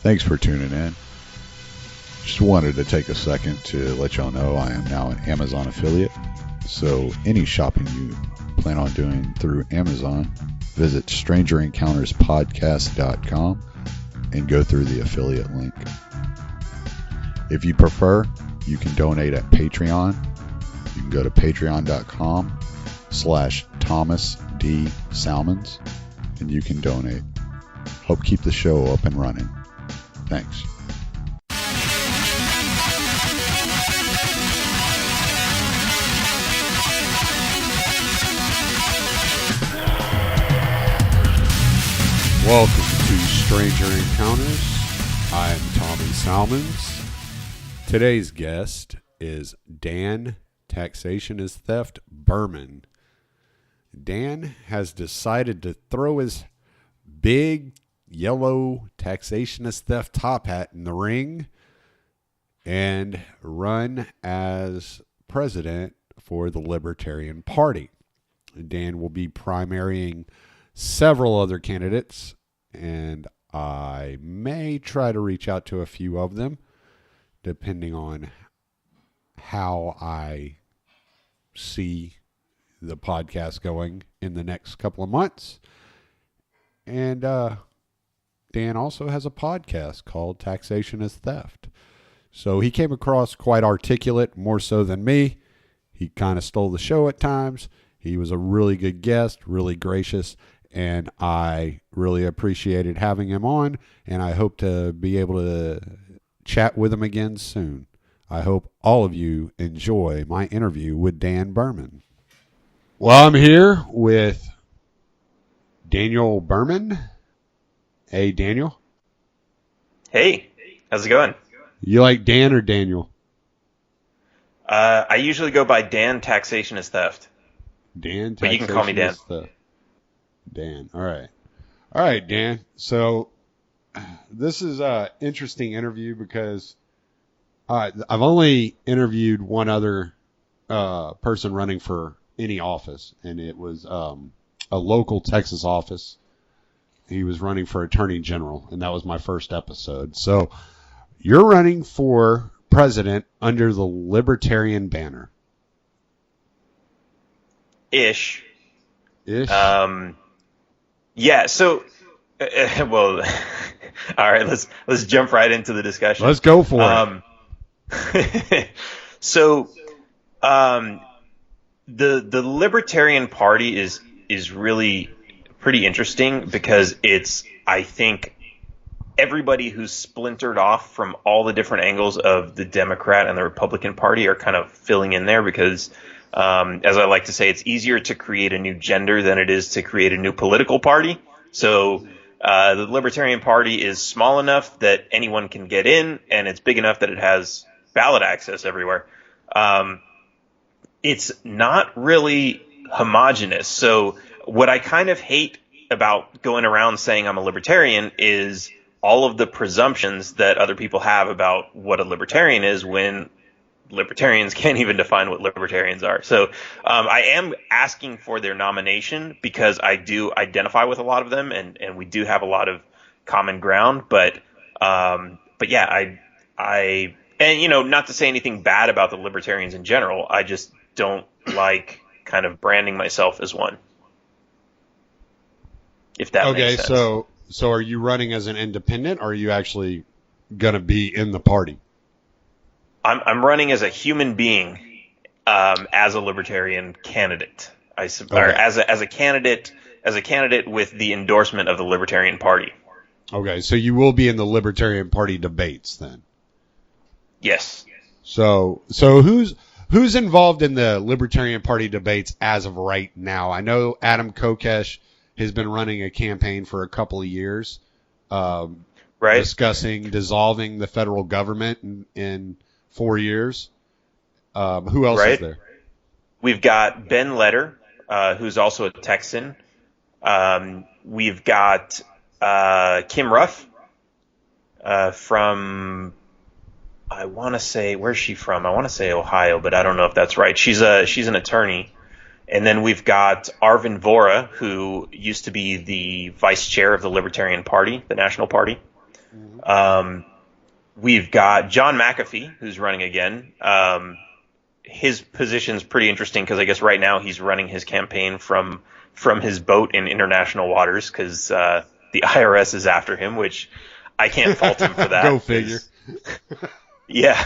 Thanks for tuning in. Just wanted to take a second to let y'all know I am now an Amazon affiliate. So any shopping you plan on doing through Amazon, visit strangerencounterspodcast.com and go through the affiliate link. If you prefer, you can donate at Patreon. You can go to patreon.com/Thomas D. Salmons and you can donate. Help keep the show up and running. Thanks. Welcome to Stranger Encounters. I'm Tommy Salmons. Today's guest is Dan Taxation is Theft Behrman. Dan has decided to throw his big yellow taxation is theft top hat in the ring and run as president for the Libertarian Party. Dan will be primarying several other candidates, and I may try to reach out to a few of them, depending on how I see the podcast going in the next couple of months. And Dan also has a podcast called Taxation is Theft. So he came across quite articulate, more so than me. He kind of stole the show at times. He was a really good guest, really gracious, and I really appreciated having him on, and I hope to be able to chat with him again soon. I hope all of you enjoy my interview with Dan Behrman. Well, I'm here with Daniel Behrman. Hey, Daniel. Hey, how's it going? You like Dan or Daniel? I usually go by Dan Taxation is Theft. Dan Taxation but you can call me Dan. Is Theft. Dan. All right. All right, Dan. So this is an interesting interview because I've only interviewed one other person running for any office, and it was a local Texas office. He was running for Attorney General, and that was my first episode. So you're running for president under the Libertarian banner. Ish. Ish? Yeah, so, well, all right, let's jump right into the discussion. Let's go for it. So, the Libertarian Party is really pretty interesting because it's, I think, everybody who's splintered off from all the different angles of the Democrat and the Republican Party are kind of filling in there because, as I like to say, it's easier to create a new gender than it is to create a new political party. So the Libertarian Party is small enough that anyone can get in, and it's big enough that it has ballot access everywhere. It's not really homogenous. So what I kind of hate about going around saying I'm a libertarian is all of the presumptions that other people have about what a libertarian is when libertarians can't even define what libertarians are. So I am asking for their nomination because I do identify with a lot of them, and we do have a lot of common ground. But yeah, I and not to say anything bad about the libertarians in general. I just don't like kind of branding myself as one. If that makes sense. Okay, so are you running as an independent, or are you actually going to be in the party? I'm running as a human being, as a libertarian candidate. Or as a candidate with the endorsement of the Libertarian Party. Okay, so you will be in the Libertarian Party debates then. Yes. So who's involved in the Libertarian Party debates as of right now? I know Adam Kokesh has been running a campaign for a couple of years, discussing dissolving the federal government in 4 years. Who else is there? We've got Ben Letter, who's also a Texan. We've got Kim Ruff from, I want to say, where's she from? I want to say Ohio, but I don't know if that's right. She's an attorney. And then we've got Arvin Vohra, who used to be the vice chair of the Libertarian Party, the National Party. We've got John McAfee, who's running again. His position's pretty interesting because I guess right now he's running his campaign from his boat in international waters because the IRS is after him, which I can't fault him for that. Go figure. Yeah.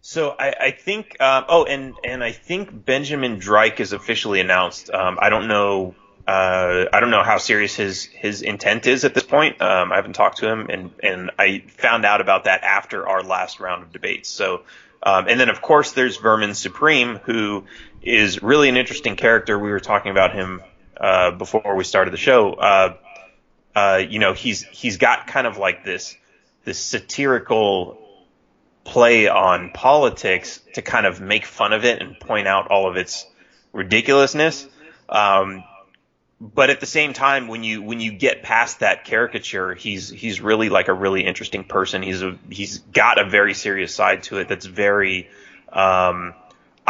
So I think and I think Benjamin Drake is officially announced. I don't know how serious his intent is at this point. I haven't talked to him, and I found out about that after our last round of debates. So and then of course there's Vermin Supreme, who is really an interesting character. We were talking about him before we started the show. He's got kind of like this satirical play on politics to kind of make fun of it and point out all of its ridiculousness. But at the same time, when you get past that caricature, he's really like a really interesting person. He's got a very serious side to it that's very I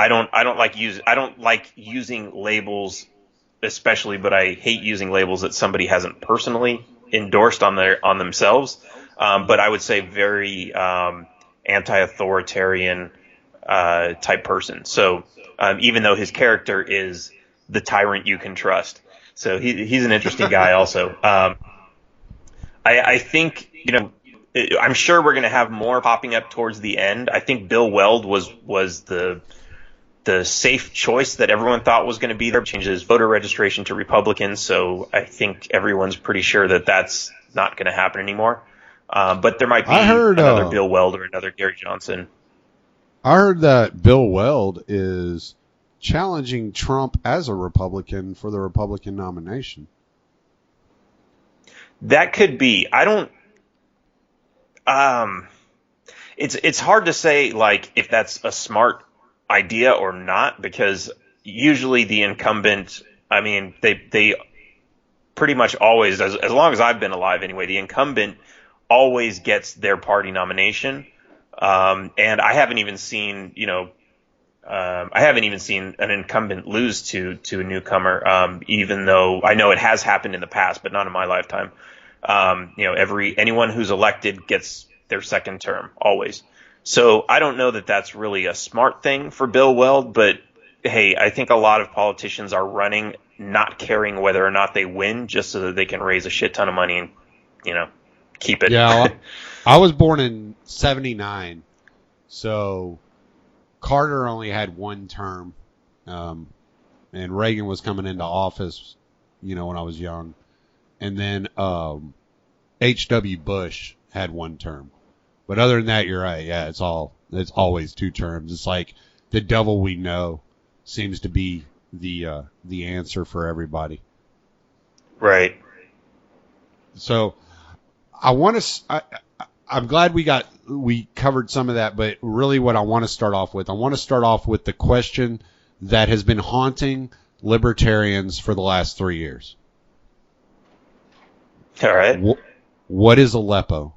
don't like using labels especially, but I hate using labels that somebody hasn't personally endorsed on themselves. But I would say very anti-authoritarian type person. So even though his character is the tyrant you can trust, so he's an interesting guy also. I think I'm sure we're going to have more popping up towards the end. I think Bill Weld was the safe choice that everyone thought was going to be there. Changed his voter registration to Republican, so I think everyone's pretty sure that that's not going to happen anymore. But there might be another Bill Weld or another Gary Johnson. I heard that Bill Weld is challenging Trump as a Republican for the Republican nomination. That could be. I don't. It's hard to say like if that's a smart idea or not, because usually the incumbent. I mean, they pretty much always, as long as I've been alive anyway, the incumbent always gets their party nomination. And I haven't even seen, an incumbent lose to a newcomer, even though I know it has happened in the past, but not in my lifetime. Anyone who's elected gets their second term always. So I don't know that that's really a smart thing for Bill Weld, but hey, I think a lot of politicians are running not caring whether or not they win, just so that they can raise a shit ton of money and, keep it. Yeah, I was born in 79, so Carter only had one term, and Reagan was coming into office, when I was young, and then H.W. Bush had one term. But other than that, you're right. Yeah, it's always two terms. It's like the devil we know seems to be the answer for everybody. Right. So I'm glad we covered some of that, but really what I want to start off with the question that has been haunting libertarians for the last 3 years. All right. What is Aleppo?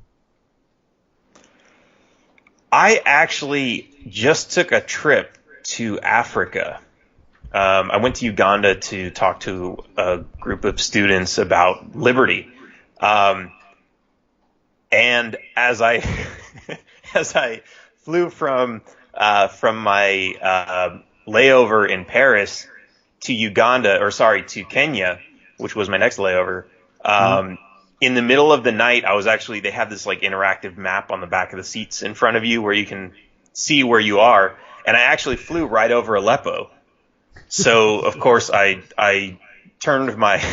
I actually just took a trip to Africa. I went to Uganda to talk to a group of students about liberty. And as I flew from my layover in Paris to Kenya, which was my next layover, in the middle of the night, they have this like interactive map on the back of the seats in front of you where you can see where you are. And I actually flew right over Aleppo. So of course I turned my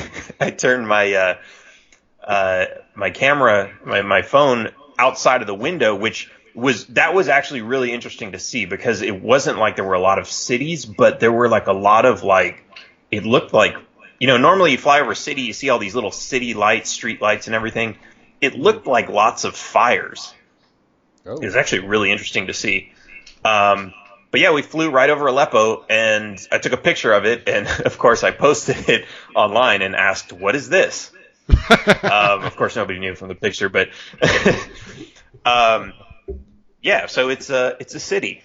my camera, my phone outside of the window, which was actually really interesting to see, because it wasn't like there were a lot of cities, but there were like a lot of it looked like, normally you fly over a city, you see all these little city lights, street lights and everything. It looked like lots of fires. Oh. It was actually really interesting to see. But yeah, we flew right over Aleppo, and I took a picture of it, and of course I posted it online and asked, "What is this?" Of course, nobody knew from the picture, but yeah. So it's a city.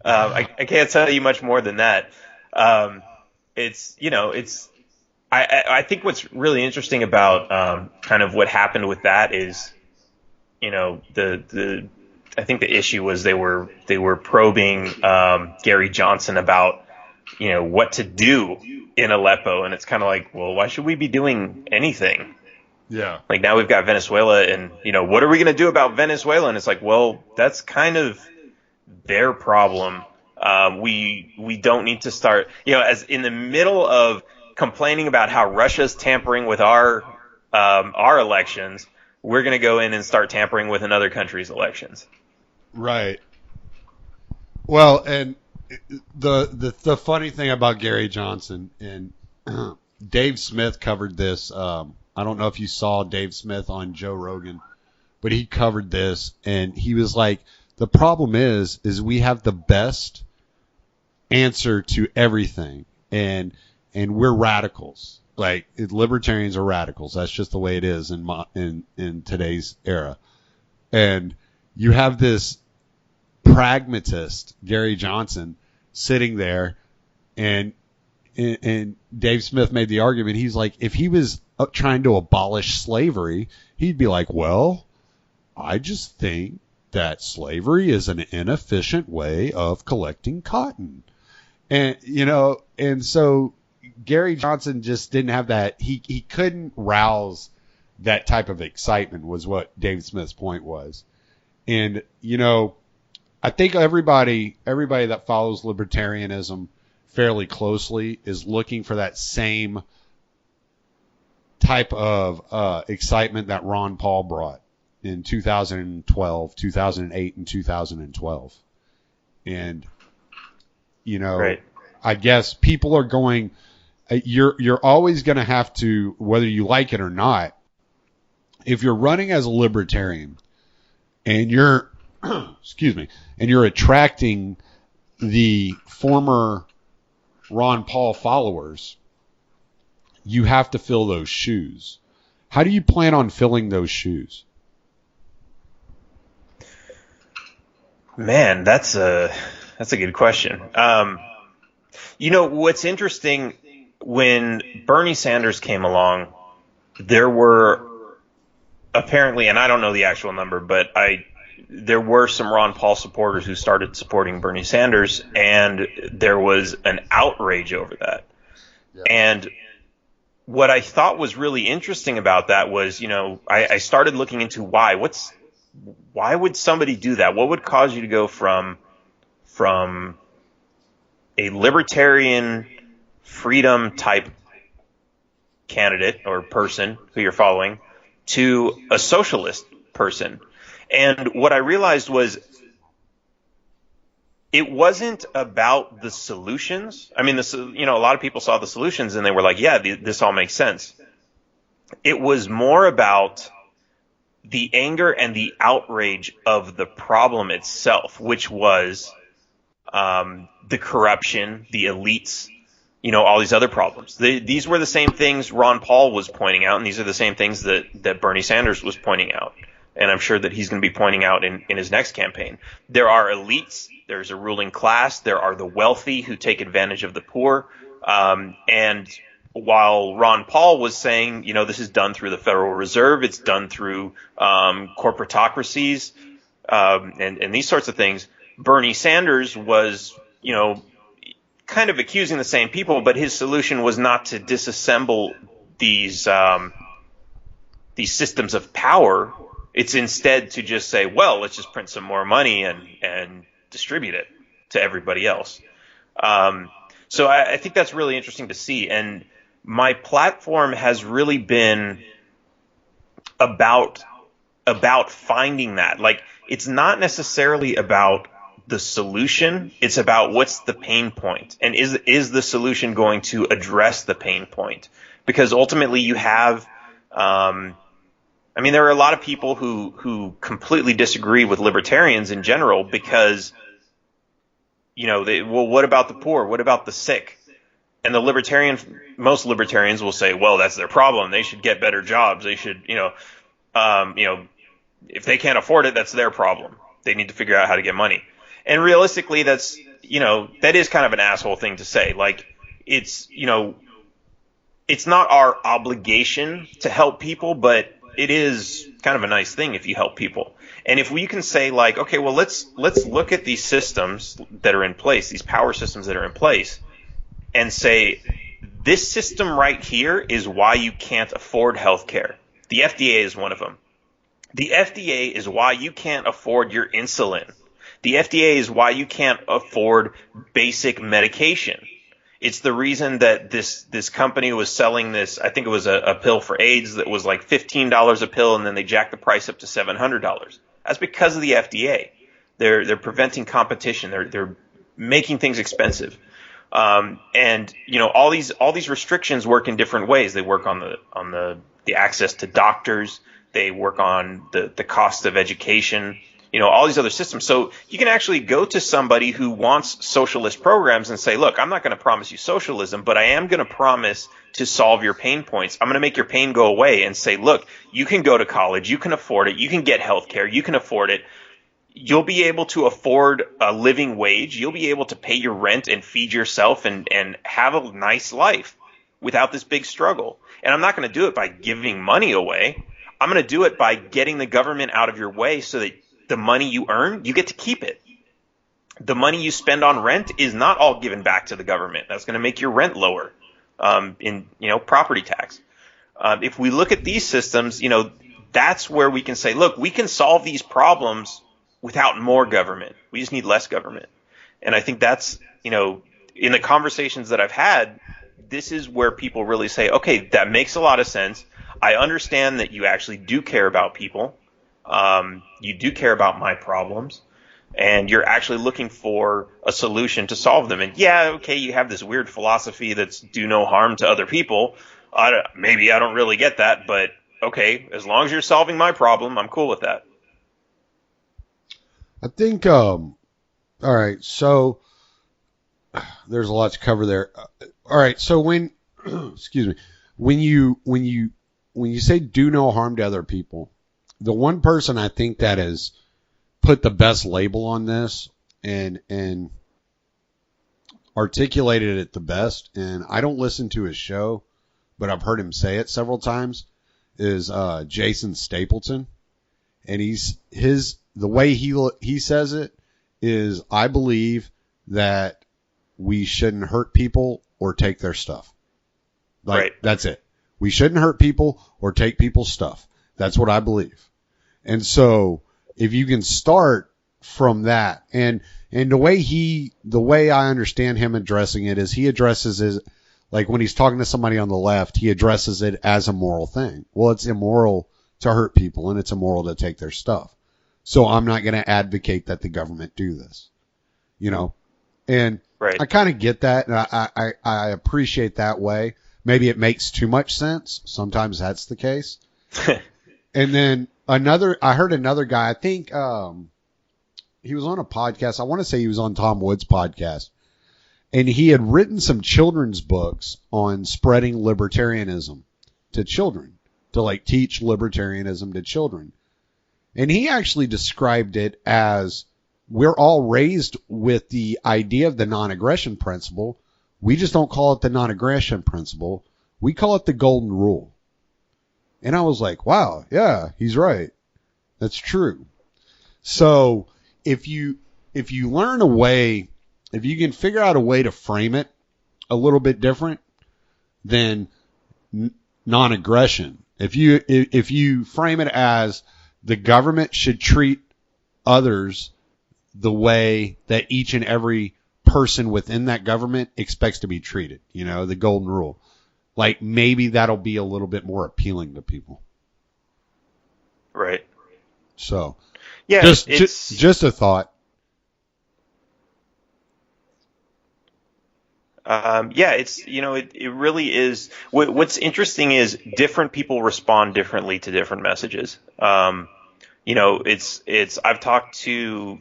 I can't tell you much more than that. it's I think what's really interesting about kind of what happened with that is, the I think the issue was they were probing Gary Johnson about what to do in Aleppo, and it's kind of like, well, why should we be doing anything? Yeah. Like, now we've got Venezuela, and what are we going to do about Venezuela? And it's like, well, that's kind of their problem. We don't need to start, as in the middle of complaining about how Russia's tampering with our elections, we're going to go in and start tampering with another country's elections. Right. Well, and the funny thing about Gary Johnson, and Dave Smith covered this. I don't know if you saw Dave Smith on Joe Rogan, but he covered this, and he was like, the problem is we have the best answer to everything, and we're radicals. Like, libertarians are radicals. That's just the way it is in today's era. And you have this pragmatist, Gary Johnson, sitting there, and Dave Smith made the argument. He's like, if he was trying to abolish slavery, he'd be like, well, I just think that slavery is an inefficient way of collecting cotton. And, and so Gary Johnson just didn't have that. He couldn't rouse that type of excitement, was what Dave Smith's point was. And, I think everybody that follows libertarianism fairly closely is looking for that same type of excitement that Ron Paul brought in 2012, 2008, and 2012. And, Right. I guess people are going, you're always going to have to, whether you like it or not, if you're running as a libertarian and you're, excuse me, and you're attracting the former Ron Paul followers, you have to fill those shoes. How do you plan on filling those shoes? Man, that's a good question. What's interesting, when Bernie Sanders came along, there were apparently, and I don't know the actual number, but there were some Ron Paul supporters who started supporting Bernie Sanders, and there was an outrage over that. Yeah. And what I thought was really interesting about that was, I started looking into why would somebody do that? What would cause you to go from a libertarian freedom type candidate or person who you're following to a socialist person? And what I realized was, it wasn't about the solutions. I mean, a lot of people saw the solutions and they were like, yeah, this all makes sense. It was more about the anger and the outrage of the problem itself, which was the corruption, the elites, all these other problems. These were the same things Ron Paul was pointing out, and these are the same things that Bernie Sanders was pointing out. And I'm sure that he's going to be pointing out in his next campaign. There are elites, there's a ruling class, there are the wealthy who take advantage of the poor. And while Ron Paul was saying, this is done through the Federal Reserve, it's done through corporatocracies, and these sorts of things, Bernie Sanders was, kind of accusing the same people, but his solution was not to disassemble these systems of power. It's instead to just say, well, let's just print some more money and distribute it to everybody else. So I think that's really interesting to see. And my platform has really been about finding that. Like, it's not necessarily about the solution. It's about what's the pain point, and is the solution going to address the pain point? Because ultimately you have, there are a lot of people who completely disagree with libertarians in general because, what about the poor? What about the sick? And most libertarians will say, well, that's their problem. They should get better jobs. They should, if they can't afford it, that's their problem. They need to figure out how to get money. And realistically, that is kind of an asshole thing to say. Like, it's, it's not our obligation to help people, but it is kind of a nice thing if you help people. And if we can say like, okay, well, let's look at these systems that are in place, these power systems that are in place, and say, this system right here is why you can't afford healthcare. The FDA is one of them. The FDA is why you can't afford your insulin. The FDA is why you can't afford basic medication. It's the reason that this company was selling this, I think it was a pill for AIDS that was like $15 a pill, and then they jacked the price up to $700. That's because of the FDA. They're preventing competition. They're making things expensive. And all these restrictions work in different ways. They work on the access to doctors. They work on the cost of education. All these other systems. So you can actually go to somebody who wants socialist programs and say, look, I'm not going to promise you socialism, but I am going to promise to solve your pain points. I'm going to make your pain go away and say, look, you can go to college, you can afford it, you can get health care, you can afford it. You'll be able to afford a living wage. You'll be able to pay your rent and feed yourself and have a nice life without this big struggle. And I'm not going to do it by giving money away. I'm going to do it by getting the government out of your way so that the money you earn, you get to keep it. The money you spend on rent is not all given back to the government. That's going to make your rent lower in property tax. If we look at these systems, that's where we can say, look, we can solve these problems without more government. We just need less government. And I think that's, in the conversations that I've had, this is where people really say, okay, that makes a lot of sense. I understand that you actually do care about people. You do care about my problems, and you're actually looking for a solution to solve them. And yeah, okay, you have this weird philosophy that's do no harm to other people. Maybe I don't really get that, but okay, as long as you're solving my problem, I'm cool with that. I think, all right, so there's a lot to cover there. All right, so when, excuse me, when you say do no harm to other people, the one person I think that has put the best label on this and articulated it the best, and I don't listen to his show, but I've heard him say it several times, is Jason Stapleton. And the way he says it is, I believe that we shouldn't hurt people or take their stuff. Right. That's it. We shouldn't hurt people or take people's stuff. That's what I believe. And so if you can start from that, and the way I understand him addressing it is he addresses it like when he's talking to somebody on the left, he addresses it as a moral thing. Well, it's immoral to hurt people and it's immoral to take their stuff. So I'm not going to advocate that the government do this, and right. I kind of get that. And I appreciate that way. Maybe it makes too much sense. Sometimes that's the case. And then I heard another guy, I think, he was on a podcast. I want to say he was on Tom Wood's podcast, and he had written some children's books on spreading libertarianism to children, to like teach libertarianism to children. And he actually described it as, we're all raised with the idea of the non-aggression principle. We just don't call it the non-aggression principle. We call it the golden rule. And I was like, wow, yeah, he's right. That's true. So if you learn a way, if you can figure out a way to frame it a little bit different than non-aggression, if you frame it as the government should treat others the way that each and every person within that government expects to be treated, the golden rule. Like maybe that'll be a little bit more appealing to people. Right. So, yeah, just a thought. It really is. What's interesting is different people respond differently to different messages. I've talked to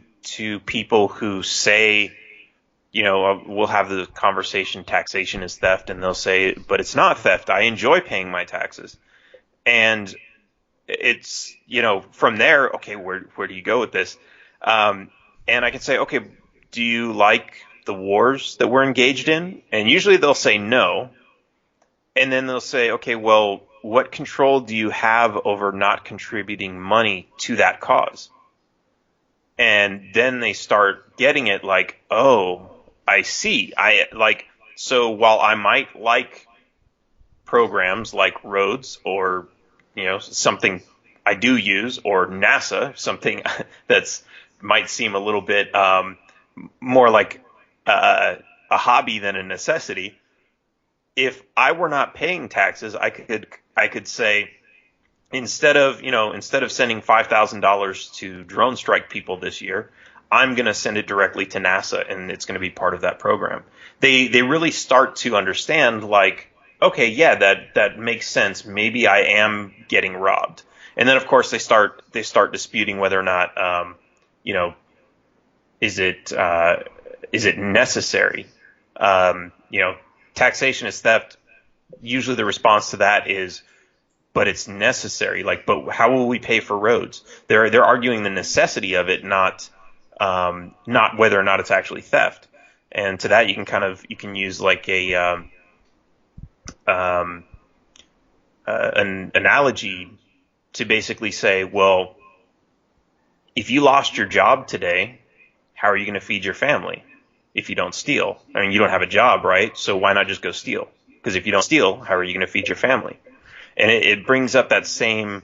people who say, we'll have the conversation, taxation is theft, and they'll say, but it's not theft. I enjoy paying my taxes. And it's, from there, okay, where do you go with this? And I can say, okay, do you like the wars that we're engaged in? And usually they'll say no. And then they'll say, okay, well, what control do you have over not contributing money to that cause? And then they start getting it like, oh, I see. So while I might like programs like roads or, something I do use, or NASA, something that's might seem a little bit more like a hobby than a necessity. If I were not paying taxes, I could say, instead of sending $5,000 to drone strike people this year, I'm going to send it directly to NASA, and it's going to be part of that program. They really start to understand, like, okay, yeah, that makes sense. Maybe I am getting robbed. And then of course they start disputing whether or not is it necessary? Taxation is theft. Usually the response to that is, but it's necessary. Like, but how will we pay for roads? They're arguing the necessity of it, not whether or not it's actually theft. And to that, you can use like an analogy to basically say, well, if you lost your job today, how are you going to feed your family if you don't steal? I mean, you don't have a job, right? So why not just go steal? Because if you don't steal, how are you going to feed your family? And it brings up that same,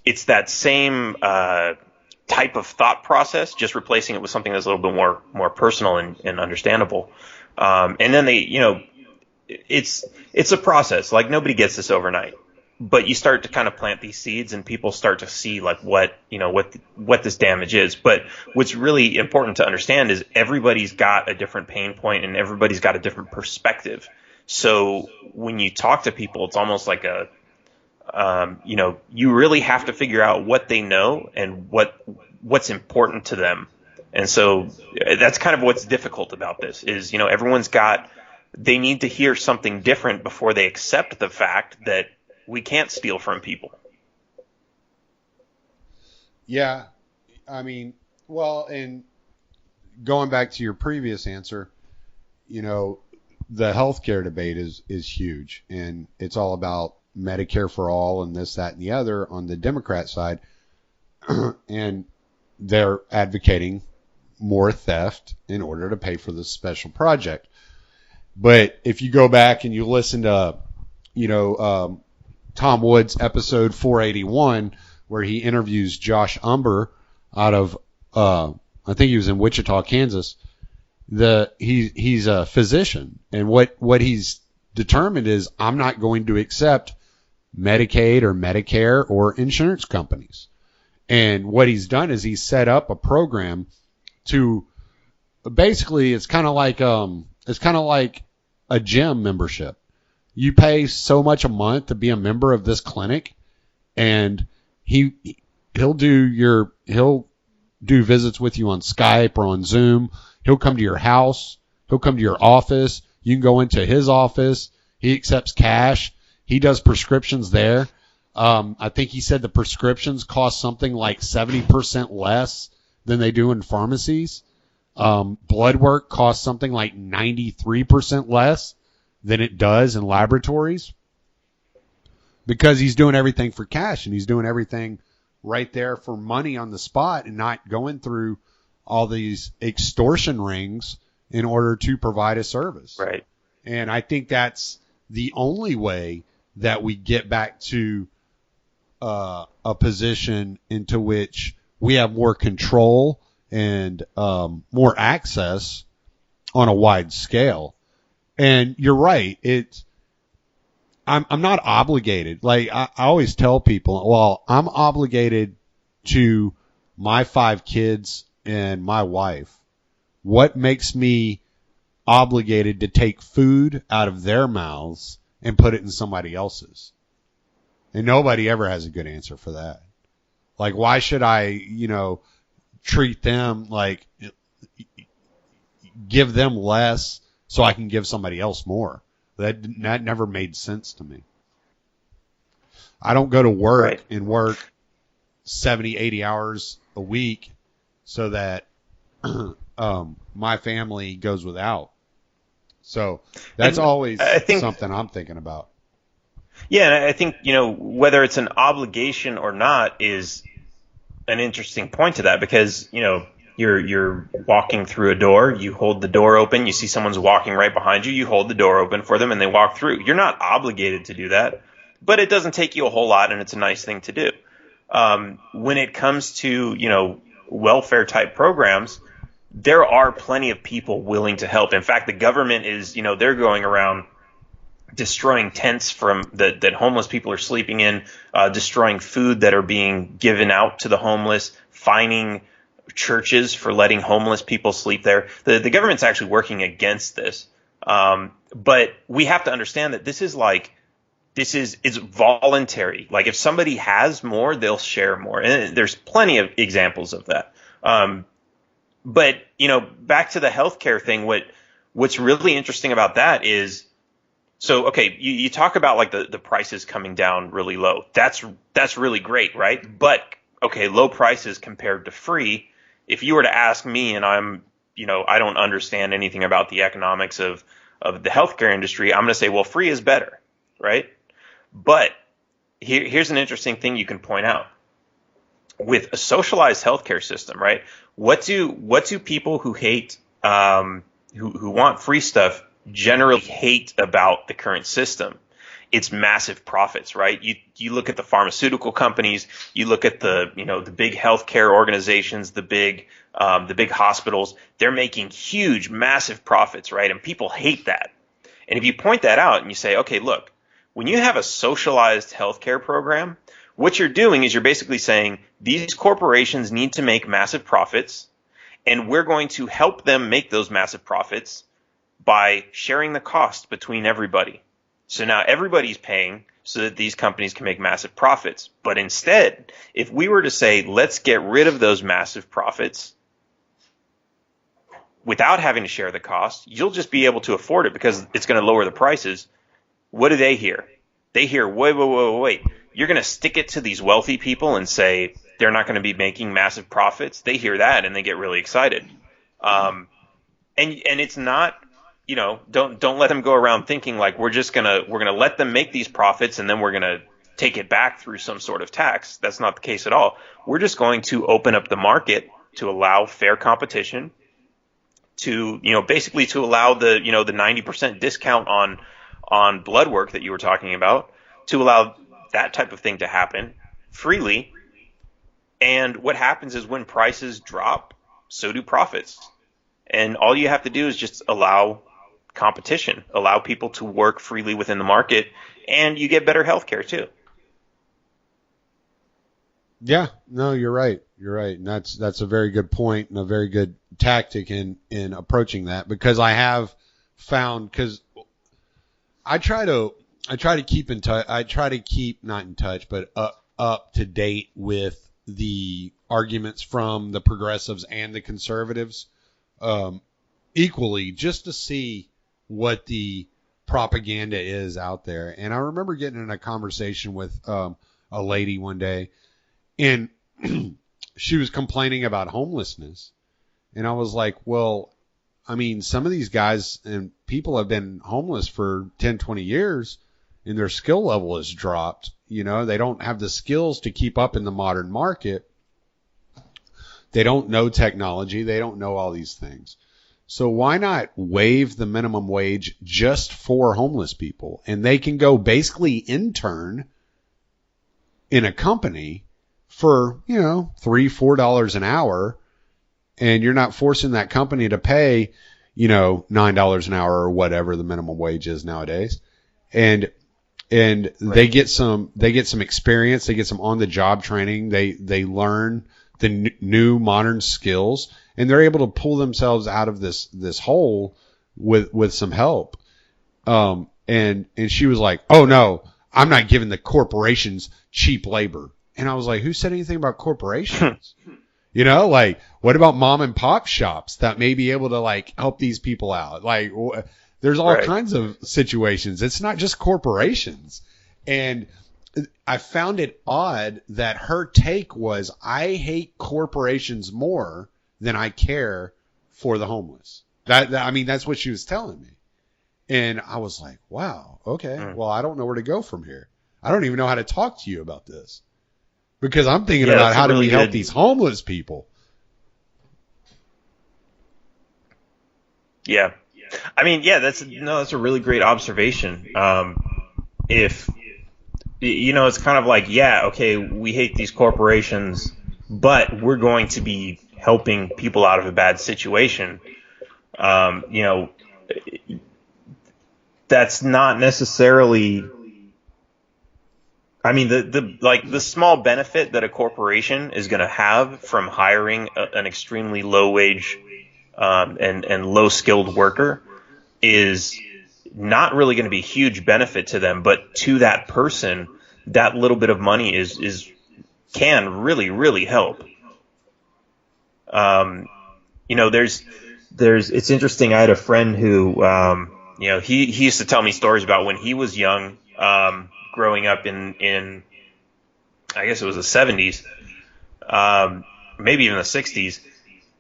it's that same type of thought process, just replacing it with something that's a little bit more personal and understandable. And then it's a process. Like, nobody gets this overnight, but you start to kind of plant these seeds, and people start to see like what this damage is. But what's really important to understand is everybody's got a different pain point, and everybody's got a different perspective. So when you talk to people, it's almost like you really have to figure out what they know and what's important to them. And so that's kind of what's difficult about this is, they need to hear something different before they accept the fact that we can't steal from people. Yeah. I mean, well, and going back to your previous answer, the healthcare debate is huge, and it's all about Medicare for all and this, that, and the other on the Democrat side. And they're advocating more theft in order to pay for this special project. But if you go back and you listen to, Tom Wood's episode 481, where he interviews Josh Umber out of, I think he was in Wichita, Kansas. He's a physician, and what he's determined is, I'm not going to accept Medicaid or Medicare or insurance companies. And what he's done is he's set up a program to basically, it's kind of like a gym membership. You pay so much a month to be a member of this clinic, and he'll do visits with you on Skype or on Zoom. He'll come to your house. He'll come to your office. You can go into his office. He accepts cash. He does prescriptions there. I think he said the prescriptions cost something like 70% less than they do in pharmacies. Blood work costs something like 93% less than it does in laboratories, because he's doing everything for cash, and he's doing everything right there for money on the spot, and not going through all these extortion rings in order to provide a service. Right. And I think that's the only way that we get back to a position into which we have more control and more access on a wide scale. And you're right. I'm not obligated. Like I always tell people, well, I'm obligated to my 5 kids and my wife. What makes me obligated to take food out of their mouths and put it in somebody else's? And nobody ever has a good answer for that. Like, why should I, treat them like, give them less so I can give somebody else more? That never made sense to me. I don't go to work and work 70, 80 hours a week so that my family goes without. So that's And always I think, something I'm thinking about. yeah, and I think, whether it's an obligation or not is an interesting point to that, because, you're walking through a door, you hold the door open, you see someone's walking right behind you, you hold the door open for them and they walk through. You're not obligated to do that, but it doesn't take you a whole lot and it's a nice thing to do. When it comes to, welfare type programs, there are plenty of people willing to help. In fact, the government is, they're going around destroying tents that homeless people are sleeping in, destroying food that are being given out to the homeless, fining churches for letting homeless people sleep there. The government's actually working against this. But we have to understand that it's voluntary. Like if somebody has more, they'll share more. And there's plenty of examples of that. But, back to the healthcare thing, what's really interesting about that is, so, okay, you talk about like the prices coming down really low. That's really great, right? But, okay, low prices compared to free. If you were to ask me, and I don't understand anything about the economics of the healthcare industry, I'm going to say, well, free is better, right? But here's an interesting thing you can point out. With a socialized healthcare system, right? What do people who hate, who want free stuff generally hate about the current system? It's massive profits, right? You look at the pharmaceutical companies, you look at the big healthcare organizations, the big hospitals, they're making huge, massive profits, right? And people hate that. And if you point that out and you say, okay, look, when you have a socialized healthcare program, what you're doing is you're basically saying these corporations need to make massive profits, and we're going to help them make those massive profits by sharing the cost between everybody. So now everybody's paying so that these companies can make massive profits. But instead, if we were to say, let's get rid of those massive profits without having to share the cost, you'll just be able to afford it because it's going to lower the prices. What do they hear? They hear, wait. You're going to stick it to these wealthy people and say they're not going to be making massive profits. They hear that and they get really excited. And it's not, don't let them go around thinking like we're gonna let them make these profits and then we're gonna take it back through some sort of tax. That's not the case at all. We're just going to open up the market to allow fair competition, to basically to allow the 90% discount on blood work that you were talking about, to allow that type of thing to happen freely. And what happens is when prices drop, so do profits. And all you have to do is just allow competition, allow people to work freely within the market, and you get better healthcare too. Yeah, no, you're right. You're right. And that's a very good point and a very good tactic in approaching that, because I have found, because I try to keep in touch. I try to keep not in touch, but up to date with the arguments from the progressives and the conservatives equally, just to see what the propaganda is out there. And I remember getting in a conversation with a lady one day, and she was complaining about homelessness. And I was like, well, I mean, some of these guys and people have been homeless for 10, 20 years, and their skill level has dropped. They don't have the skills to keep up in the modern market. They don't know technology. They don't know all these things. So why not waive the minimum wage just for homeless people? And they can go basically intern in a company for, $3, $4 an hour. And you're not forcing that company to pay, $9 an hour or whatever the minimum wage is nowadays. And right. They get some experience. They get some on the job training. They learn the new modern skills, and they're able to pull themselves out of this hole with some help. And she was like, oh no, I'm not giving the corporations cheap labor. And I was like, who said anything about corporations? What about mom and pop shops that may be able to help these people out? There's all kinds of situations. It's not just corporations. And I found it odd that her take was, I hate corporations more than I care for the homeless. I mean, that's what she was telling me. And I was like, wow, okay, well, I don't know where to go from here. I don't even know how to talk to you about this because I'm thinking about how do we help these homeless people. Yeah. I mean, yeah, that's a really great observation. If, it's kind of like, yeah, okay, we hate these corporations, but we're going to be helping people out of a bad situation. That's not necessarily, I mean, the small benefit that a corporation is going to have from hiring an extremely low wage, and low skilled worker is not really going to be a huge benefit to them, but to that person, that little bit of money can really, really help. It's interesting. I had a friend who, he used to tell me stories about when he was young, growing up in, I guess it was the 70s, maybe even the 60s.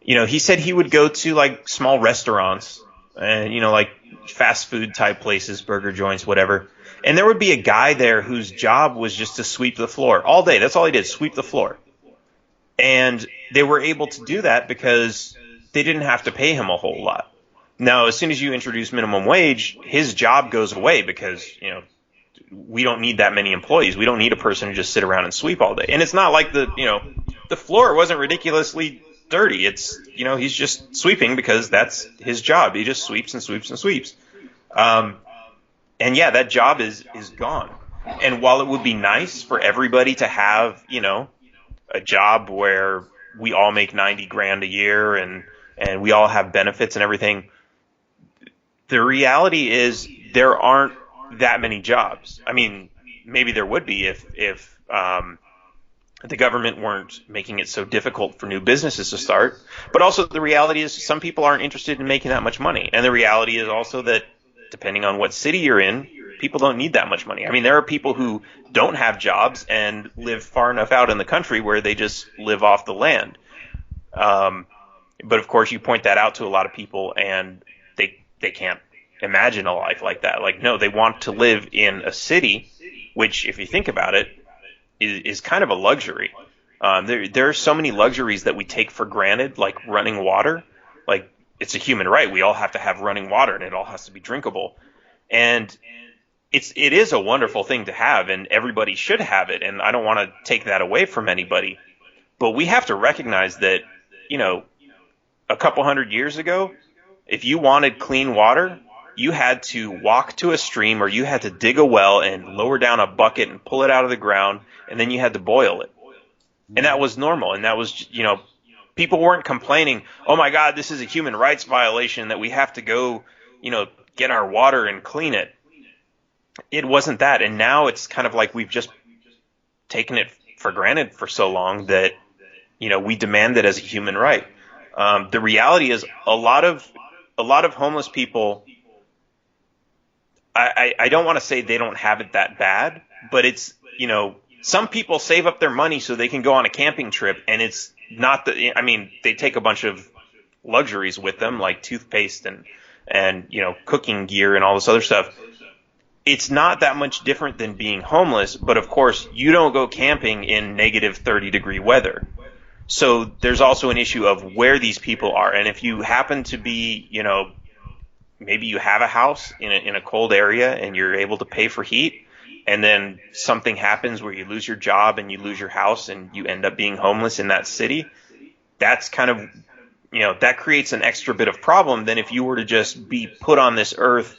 He said he would go to like small restaurants and, like fast food type places, burger joints, whatever. And there would be a guy there whose job was just to sweep the floor all day. That's all he did, sweep the floor. And they were able to do that because they didn't have to pay him a whole lot. Now, as soon as you introduce minimum wage, his job goes away because, we don't need that many employees. We don't need a person to just sit around and sweep all day. And it's not like the floor wasn't ridiculously dirty. It's, he's just sweeping because that's his job. He just sweeps and sweeps and sweeps. And yeah, that job is gone. And while it would be nice for everybody to have, a job where we all make 90 grand a year and we all have benefits and everything, the reality is there aren't that many jobs. I mean, maybe there would be if the government weren't making it so difficult for new businesses to start. But also the reality is some people aren't interested in making that much money. And the reality is also that depending on what city you're in, people don't need that much money. I mean, there are people who don't have jobs and live far enough out in the country where they just live off the land. But of course, you point that out to a lot of people and they can't imagine a life like that. Like, no, they want to live in a city, which, if you think about it, is kind of a luxury. There are so many luxuries that we take for granted, like running water. Like, it's a human right. We all have to have running water, and it all has to be drinkable. And it is a wonderful thing to have, and everybody should have it. And I don't want to take that away from anybody. But we have to recognize that, a couple hundred years ago, if you wanted clean water, you had to walk to a stream or you had to dig a well and lower down a bucket and pull it out of the ground, and then you had to boil it. And that was normal. And that was, people weren't complaining, oh my God, this is a human rights violation that we have to go, get our water and clean it. It wasn't that. And now it's kind of like we've just taken it for granted for so long that, we demand it as a human right. The reality is a lot of homeless people, I don't want to say they don't have it that bad, but it's, some people save up their money so they can go on a camping trip, and it's not they take a bunch of luxuries with them, like toothpaste and cooking gear and all this other stuff. It's not that much different than being homeless, but of course you don't go camping in negative 30-degree weather. So there's also an issue of where these people are. And if you happen to be, maybe you have a house in a cold area and you're able to pay for heat, and then something happens where you lose your job and you lose your house and you end up being homeless in that city, that's kind of, that creates an extra bit of problem than if you were to just be put on this earth,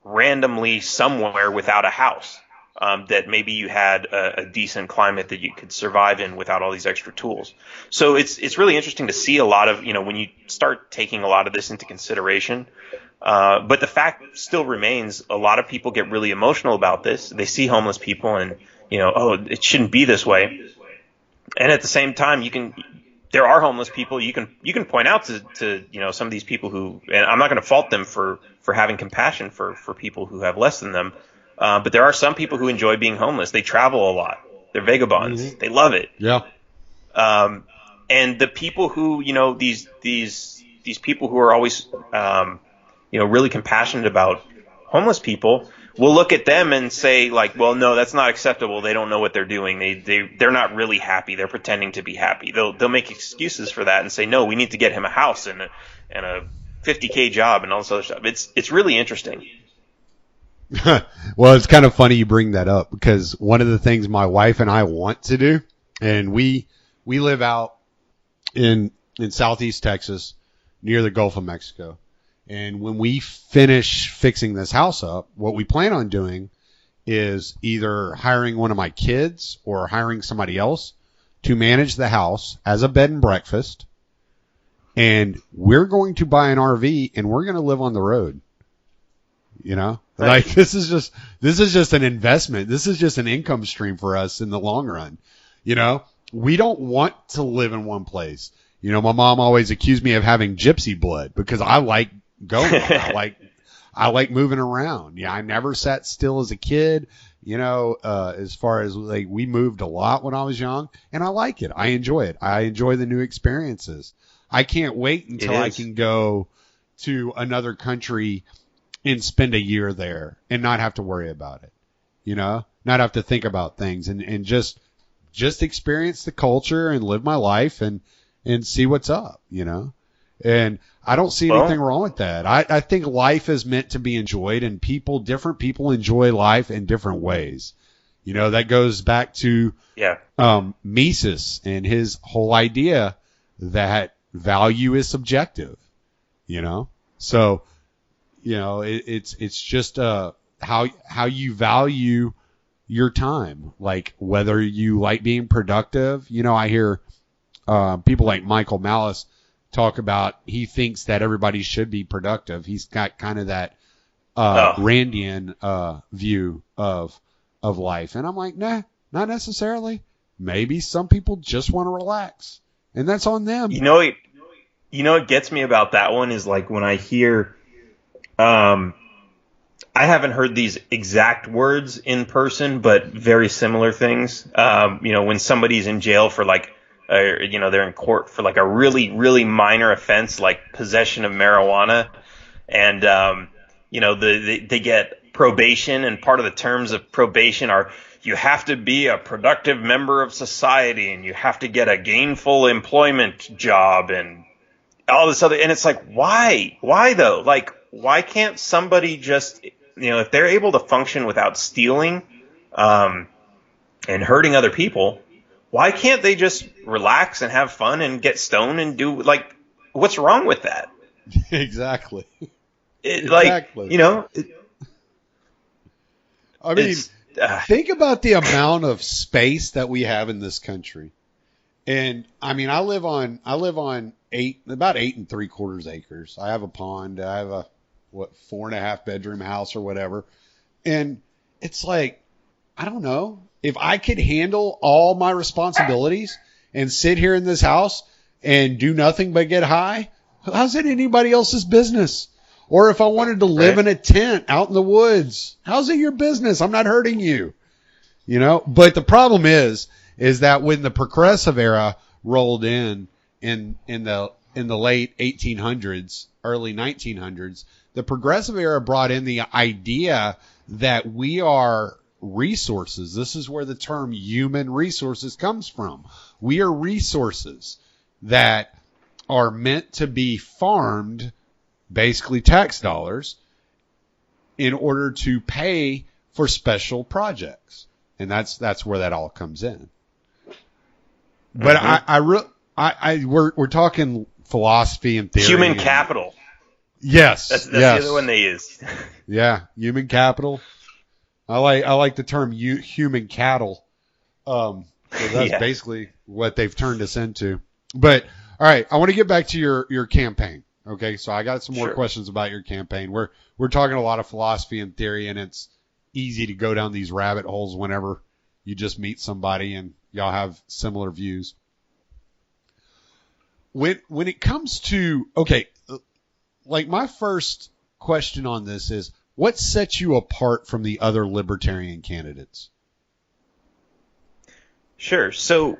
randomly somewhere without a house. That maybe you had a decent climate that you could survive in without all these extra tools. So it's really interesting to see a lot of, when you start taking a lot of this into consideration. But the fact still remains, a lot of people get really emotional about this. They see homeless people and, oh, it shouldn't be this way. And at the same time, there are homeless people. You can point out to some of these people who, and I'm not going to fault them for having compassion for people who have less than them. But there are some people who enjoy being homeless. They travel a lot. They're vagabonds. Mm-hmm. They love it. Yeah. And the people who, these people who are always, really compassionate about homeless people will look at them and say, like, well, no, that's not acceptable. They don't know what they're doing. They're not really happy. They're pretending to be happy. They'll make excuses for that and say, no, we need to get him a house and a $50K job and all this other stuff. It's really interesting. Well, it's kind of funny you bring that up, because one of the things my wife and I want to do, and we live out in Southeast Texas near the Gulf of Mexico. And when we finish fixing this house up, what we plan on doing is either hiring one of my kids or hiring somebody else to manage the house as a bed and breakfast. And we're going to buy an RV and we're going to live on the road. You know, like this is just an investment. This is just an income stream for us in the long run. You know, we don't want to live in one place. You know, my mom always accused me of having gypsy blood because I like going. I like moving around. Yeah, I never sat still as a kid. You know, as far as like we moved a lot when I was young, and I like it. I enjoy it. I enjoy the new experiences. I can't wait until I can go to another country and spend a year there and not have to worry about it. You know, not have to think about things and just experience the culture and live my life and see what's up, you know. And I don't see anything wrong with that. I think life is meant to be enjoyed, and different people enjoy life in different ways. You know, that goes back to Mises and his whole idea that value is subjective, you know. So, you know, it's just how you value your time, like whether you like being productive. You know, I hear people like Michael Malice talk about he thinks that everybody should be productive. He's got kind of that Randian view of life, and I'm like, nah, not necessarily. Maybe some people just want to relax, and that's on them. You know what gets me about that one is like when I hear, I haven't heard these exact words in person, but very similar things. You know, when somebody's in jail for like, you know, they're in court for like a really, really minor offense, like possession of marijuana, and you know, they get probation, and part of the terms of probation are you have to be a productive member of society, and you have to get a gainful employment job, and all this other. And it's like, why though? Like, why can't somebody just, you know, if they're able to function without stealing and hurting other people, why can't they just relax and have fun and get stoned and do, like, what's wrong with that? Exactly. Like, you know, I mean, think about the amount of space that we have in this country. And I mean, I live on about 8 3/4 acres. I have a pond. I have a 4.5 bedroom house or whatever. And it's like, I don't know, if I could handle all my responsibilities and sit here in this house and do nothing but get high, how's it anybody else's business? Or if I wanted to live in a tent out in the woods, how's it your business? I'm not hurting you. You know, but the problem is that when the progressive era rolled in the late 1800s, early 1900s, the progressive era brought in the idea that we are resources. This is where the term human resources comes from. We are resources that are meant to be farmed, basically tax dollars, in order to pay for special projects. And that's where that all comes in. But we're talking philosophy and theory. Human capital. Yes. That's the other one they use. Yeah. Human capital. I like the term human cattle. So that's basically what they've turned us into. But all right, I want to get back to your campaign. Okay. So I got some more questions about your campaign. We're talking a lot of philosophy and theory, and it's easy to go down these rabbit holes whenever you just meet somebody and y'all have similar views. When it comes to, okay, like my first question on this is, what sets you apart from the other libertarian candidates? Sure. So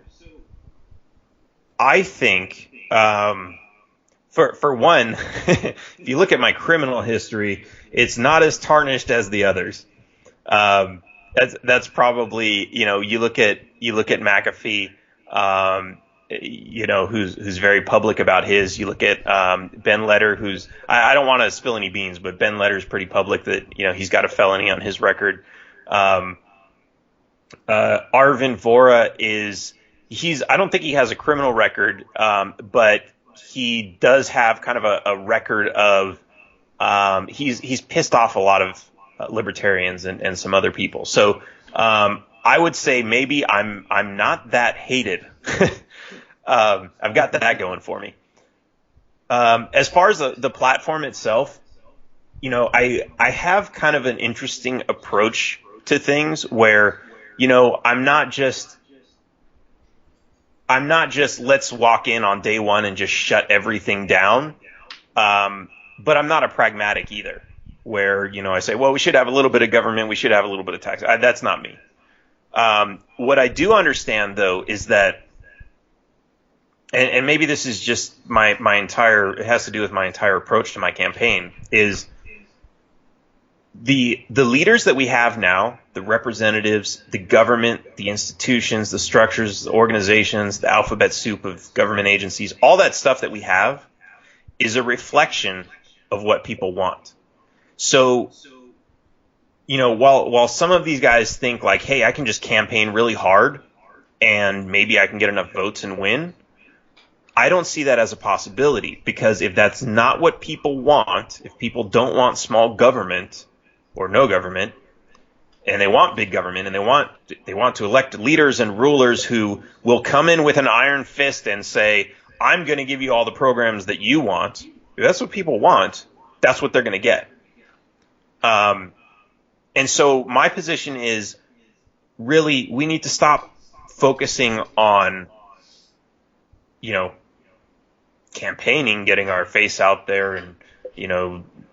I think, for one, if you look at my criminal history, it's not as tarnished as the others. Um, that's probably, you look at McAfee, who's very public about his. You look at Ben Letter, who's I don't want to spill any beans, but Ben Letter's pretty public that he's got a felony on his record. Um, Arvin Vora I don't think he has a criminal record, but he does have kind of a record of he's pissed off a lot of libertarians and some other people. So I would say maybe I'm not that hated. I've got that going for me. As far as the platform itself, I have kind of an interesting approach to things where, I'm not just let's walk in on day one and just shut everything down. But I'm not a pragmatic either, where, I say, well, we should have a little bit of government, we should have a little bit of tax. That's not me. What I do understand, though, is that, and maybe this is just it has to do with my entire approach to my campaign, is the leaders that we have now, the representatives, the government, the institutions, the structures, the organizations, the alphabet soup of government agencies, all that stuff that we have is a reflection of what people want. So, while some of these guys think like, hey, I can just campaign really hard and maybe I can get enough votes and win, I don't see that as a possibility, because if that's not what people want, if people don't want small government or no government, and they want big government, and they want to elect leaders and rulers who will come in with an iron fist and say, I'm going to give you all the programs that you want. If that's what people want, that's what they're going to get. And so my position is, really, we need to stop focusing on, campaigning, getting our face out there and,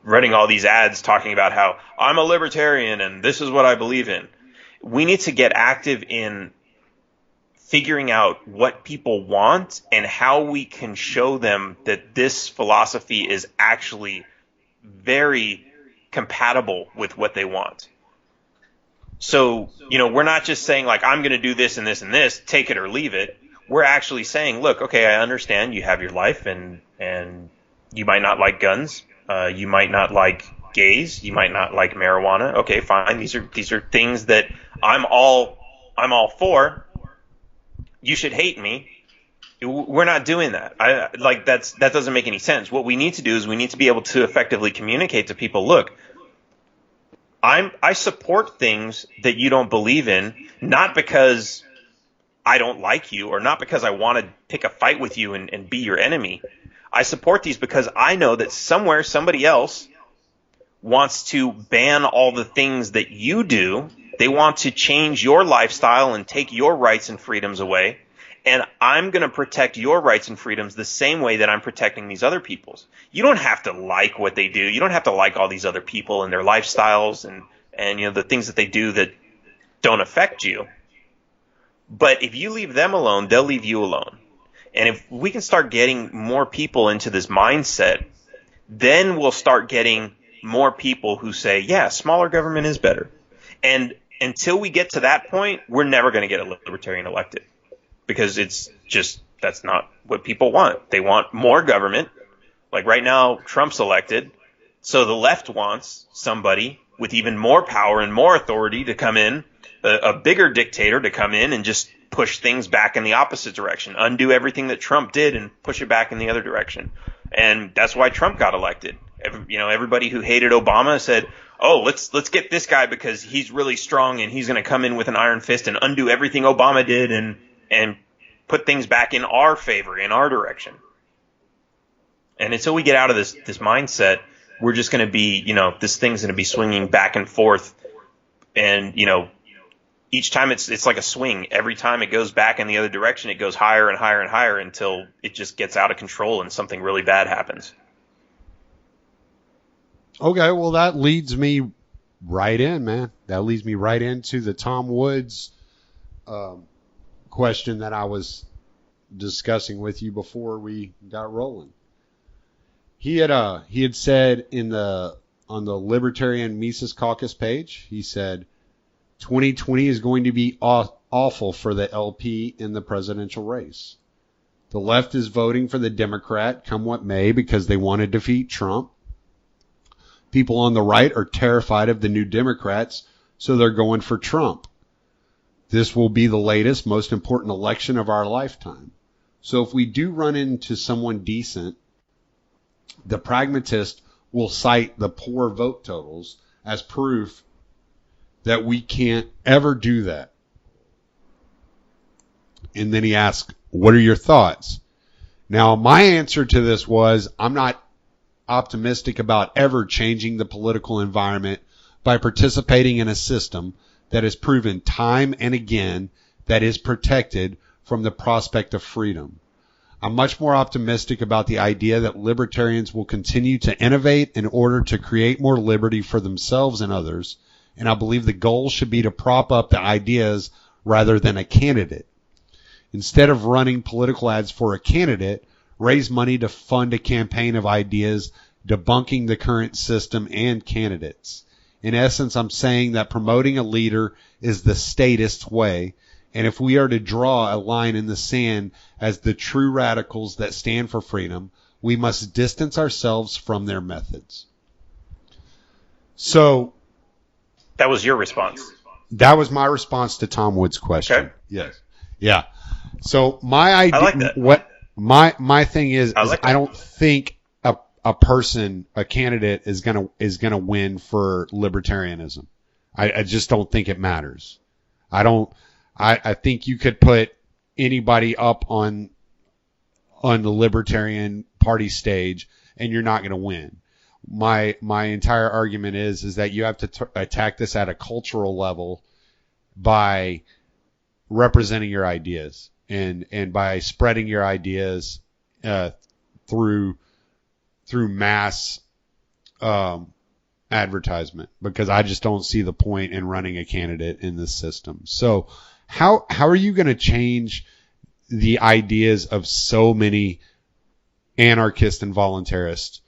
running all these ads talking about how I'm a libertarian and this is what I believe in. We need to get active in figuring out what people want and how we can show them that this philosophy is actually very compatible with what they want. So, we're not just saying like, I'm going to do this and this and this, take it or leave it. We're actually saying, look, okay, I understand you have your life and you might not like guns. You might not like gays. You might not like marijuana. Okay, fine. These are things that I'm all for. You should hate me. We're not doing that. That doesn't make any sense. What we need to do is we need to be able to effectively communicate to people, look, I support things that you don't believe in, not because I don't like you or not because I want to pick a fight with you and be your enemy. I support these because I know that somewhere somebody else wants to ban all the things that you do. They want to change your lifestyle and take your rights and freedoms away. And I'm going to protect your rights and freedoms the same way that I'm protecting these other people's. You don't have to like what they do. You don't have to like all these other people and their lifestyles and the things that they do that don't affect you. But if you leave them alone, they'll leave you alone. And if we can start getting more people into this mindset, then we'll start getting more people who say, yeah, smaller government is better. And until we get to that point, we're never going to get a libertarian elected, because that's not what people want. They want more government. Like right now, Trump's elected. So the left wants somebody with even more power and more authority to come in, a bigger dictator to come in and just push things back in the opposite direction, undo everything that Trump did and push it back in the other direction. And that's why Trump got elected. Everybody who hated Obama said, oh, let's get this guy because he's really strong and he's going to come in with an iron fist and undo everything Obama did and put things back in our favor, in our direction. And until we get out of this mindset, we're just going to be, this thing's going to be swinging back and forth. And, each time it's like a swing. Every time it goes back in the other direction, it goes higher and higher and higher until it just gets out of control and something really bad happens. Okay, well, that leads me right in, man. That leads me right into the Tom Woods question that I was discussing with you before we got rolling. He had said on the Libertarian Mises Caucus page, he said 2020 is going to be awful for the LP in the presidential race. The left is voting for the Democrat come what may because they want to defeat Trump. People on the right are terrified of the new Democrats, so they're going for Trump. This will be the latest, most important election of our lifetime. So if we do run into someone decent, the pragmatist will cite the poor vote totals as proof that we can't ever do that. And then he asked, what are your thoughts? Now, my answer to this was, I'm not optimistic about ever changing the political environment by participating in a system that has proven time and again that is protected from the prospect of freedom. I'm much more optimistic about the idea that libertarians will continue to innovate in order to create more liberty for themselves and others, and I believe the goal should be to prop up the ideas rather than a candidate. Instead of running political ads for a candidate, raise money to fund a campaign of ideas debunking the current system and candidates. In essence, I'm saying that promoting a leader is the statist way, and if we are to draw a line in the sand as the true radicals that stand for freedom, we must distance ourselves from their methods. So that was your response. That was my response to Tom Wood's question. Okay. Yes. Yeah. So my idea, I like that. What my thing is I don't think a candidate is gonna win for libertarianism. I just don't think it matters. I think you could put anybody up on the Libertarian Party stage and you're not gonna win. My entire argument is that you have to attack this at a cultural level by representing your ideas and by spreading your ideas through mass advertisement, because I just don't see the point in running a candidate in this system. So how are you going to change the ideas of so many anarchists and voluntarists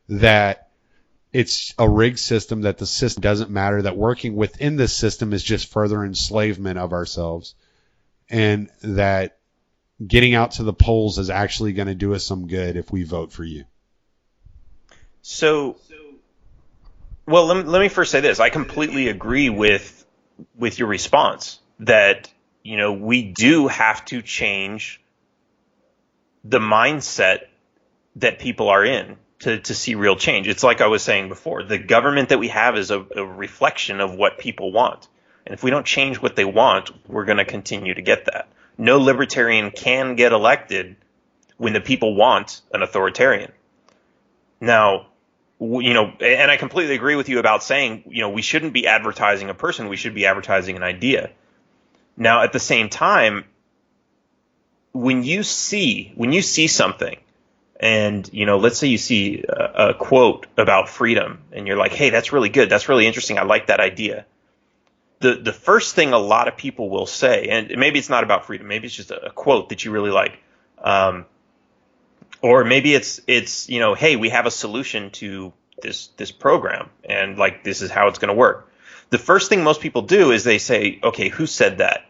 that it's a rigged system, that the system doesn't matter, that working within this system is just further enslavement of ourselves, and that getting out to the polls is actually going to do us some good if we vote for you? So, well, let me first say this. I completely agree with your response that, we do have to change the mindset that people are in to see real change. It's like I was saying before, the government that we have is a reflection of what people want. And if we don't change what they want, we're going to continue to get that. No libertarian can get elected when the people want an authoritarian. Now, and I completely agree with you about saying, we shouldn't be advertising a person, we should be advertising an idea. Now, at the same time, when you see something, and, let's say you see a quote about freedom, and you're like, hey, that's really good, that's really interesting, I like that idea. The first thing a lot of people will say, and maybe it's not about freedom, maybe it's just a quote that you really like, or maybe it's hey, we have a solution to this program, and like this is how it's going to work. The first thing most people do is they say, okay, who said that?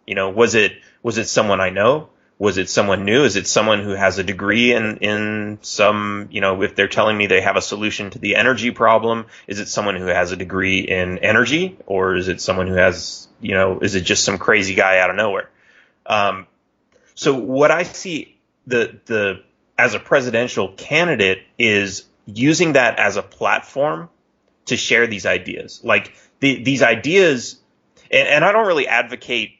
Was it someone I know? Was it someone new? Is it someone who has a degree in some, if they're telling me they have a solution to the energy problem, is it someone who has a degree in energy? Or is it someone who has, is it just some crazy guy out of nowhere? So what I see as a presidential candidate is using that as a platform to share these ideas. Like these ideas, and I don't really advocate,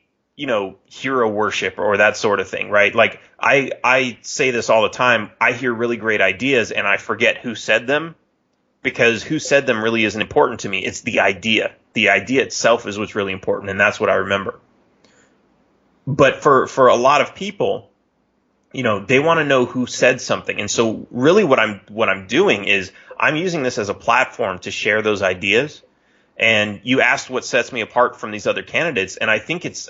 hero worship or that sort of thing, right? Like I say this all the time. I hear really great ideas and I forget who said them, because who said them really isn't important to me. It's the idea. The idea itself is what's really important, and that's what I remember. But for a lot of people, they want to know who said something. And so really what I'm doing is I'm using this as a platform to share those ideas. And you asked what sets me apart from these other candidates, and I think it's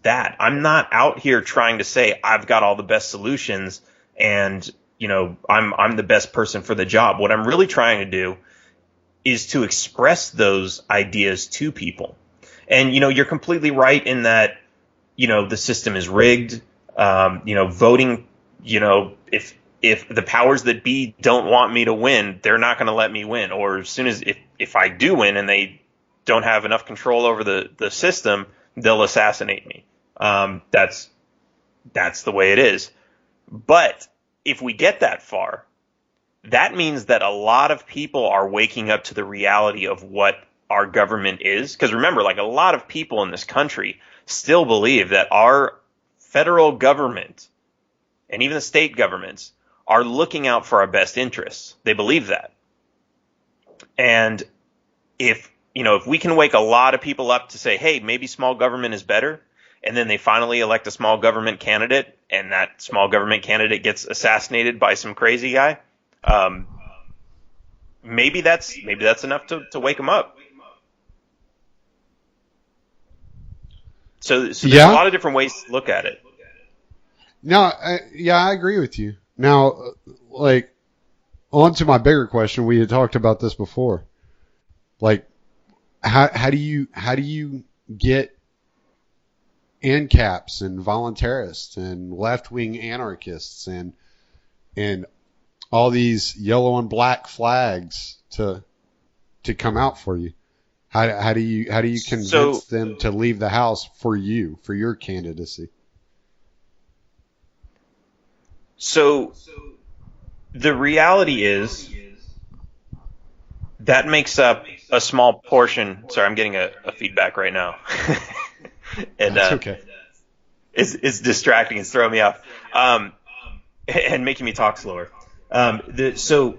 that I'm not out here trying to say I've got all the best solutions and I'm the best person for the job. What I'm really trying to do is to express those ideas to people. And you're completely right in that the system is rigged. Voting, if the powers that be don't want me to win, they're not going to let me win. Or as soon as if I do win and they don't have enough control over the system, they'll assassinate me. That's the way it is. But if we get that far, that means that a lot of people are waking up to the reality of what our government is. Because remember, like, a lot of people in this country still believe that our federal government and even the state governments are looking out for our best interests. They believe that. And if we can wake a lot of people up to say, hey, maybe small government is better, and then they finally elect a small government candidate, and that small government candidate gets assassinated by some crazy guy, maybe that's enough to wake them up. So there's a lot of different ways to look at it. No, I agree with you. Now, like, on to my bigger question. We had talked about this before. Like, how do you get ANCAPs and voluntarists and left-wing anarchists and all these yellow and black flags to come out for you? How do you convince them to leave the house for your candidacy? So the reality is that makes up a small portion. Sorry, I'm getting a feedback right now. And that's okay. It's distracting. It's throwing me off, and making me talk slower. So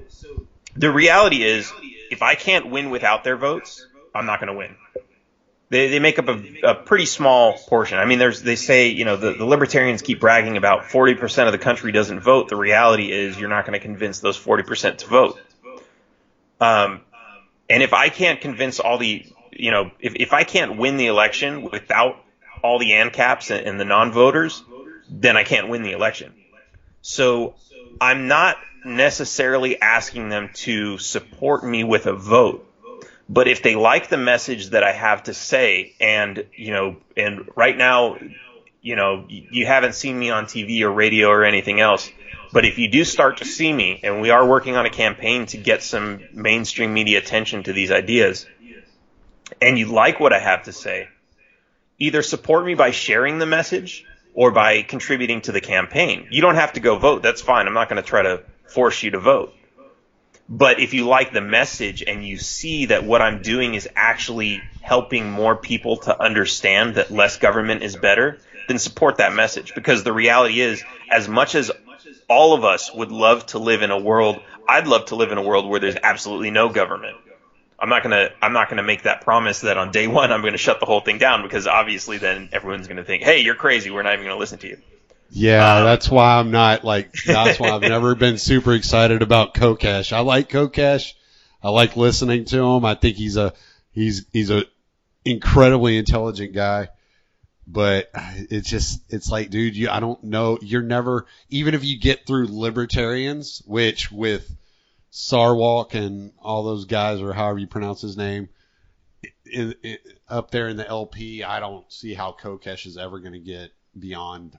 the reality is, if I can't win without their votes, I'm not going to win. They make up a pretty small portion. I mean, they say, the libertarians keep bragging about 40% of the country doesn't vote. The reality is you're not going to convince those 40% to vote. And if I can't convince all the, if I can't win the election without all the ANCAPs and the non-voters, then I can't win the election. So I'm not necessarily asking them to support me with a vote. But if they like the message that I have to say, and right now, you haven't seen me on TV or radio or anything else, but if you do start to see me, and we are working on a campaign to get some mainstream media attention to these ideas, and you like what I have to say, either support me by sharing the message or by contributing to the campaign. You don't have to go vote. That's fine. I'm not going to try to force you to vote. But if you like the message and you see that what I'm doing is actually helping more people to understand that less government is better, then support that message. Because the reality is, as much as all of us would love to live in a world, I'd love to live in a world where there's absolutely no government. I'm not gonna make that promise that on day one I'm going to shut the whole thing down, because obviously then everyone's going to think, hey, you're crazy. We're not even going to listen to you. Yeah, that's why I'm not that's why I've never been super excited about Kokesh. I like Kokesh. I like listening to him. I think he's a incredibly intelligent guy. But it's like, dude, I don't know. You're never, even if you get through libertarians, which with Sarwalk and all those guys, or however you pronounce his name, up there in the LP, I don't see how Kokesh is ever going to get beyond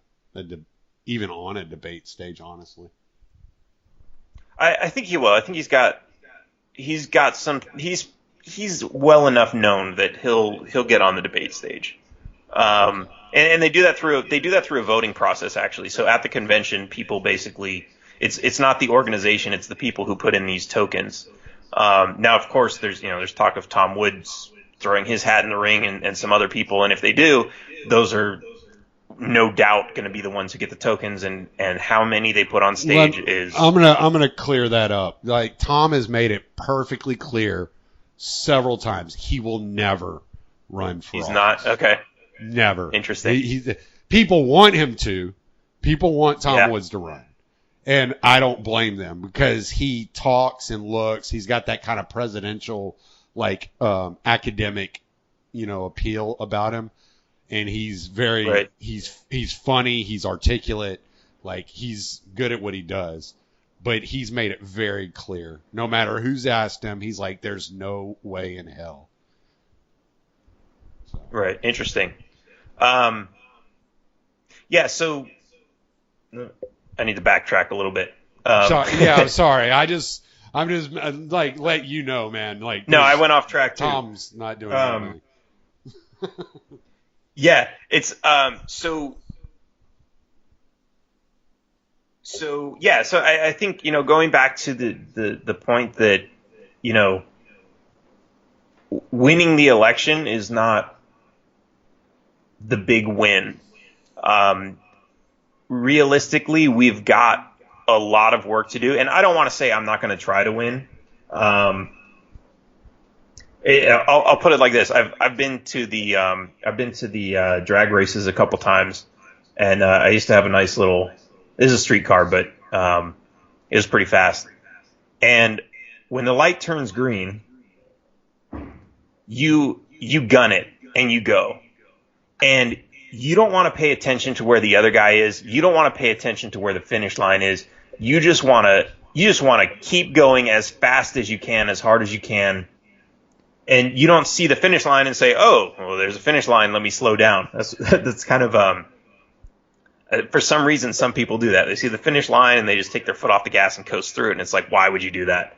even on a debate stage, honestly. I think he will. I think he's well enough known that he'll get on the debate stage. And they do that through a voting process, actually. So at the convention, people basically, it's not the organization, it's the people who put in these tokens. Now, of course, there's talk of Tom Woods throwing his hat in the ring and some other people, and if they do, those are no doubt going to be the ones who get the tokens, and how many they put on stage is. I'm gonna clear that up. Like, Tom has made it perfectly clear several times he will never run for office. He's not? Okay. Never. Interesting. People want him to. People want Tom Woods to run. And I don't blame them, because he talks and looks. He's got that kind of presidential academic, appeal about him. And he's very, Right. he's funny. He's articulate. Like, he's good at what he does. But he's made it very clear. No matter who's asked him, he's like, there's no way in hell. So. Right. Interesting. Yeah. So I need to backtrack a little bit. I'm sorry. I'm just like, let you know, man. Like, no, I went off track too. Tom's not doing anything. Yeah, it's so I think, going back to the point that, winning the election is not the big win. Realistically, we've got a lot of work to do, and I don't want to say I'm not going to try to win. I'll put it like this: I've been to the drag races a couple times, and I used to have a nice little. This is a streetcar, but it was pretty fast. And when the light turns green, you gun it and you go, and you don't want to pay attention to where the other guy is. You don't want to pay attention to where the finish line is. You just want to keep going as fast as you can, as hard as you can. And you don't see the finish line and say, "Oh, well, there's a finish line. Let me slow down." That's kind of for some reason, some people do that. They see the finish line and they just take their foot off the gas and coast through it. And it's like, why would you do that?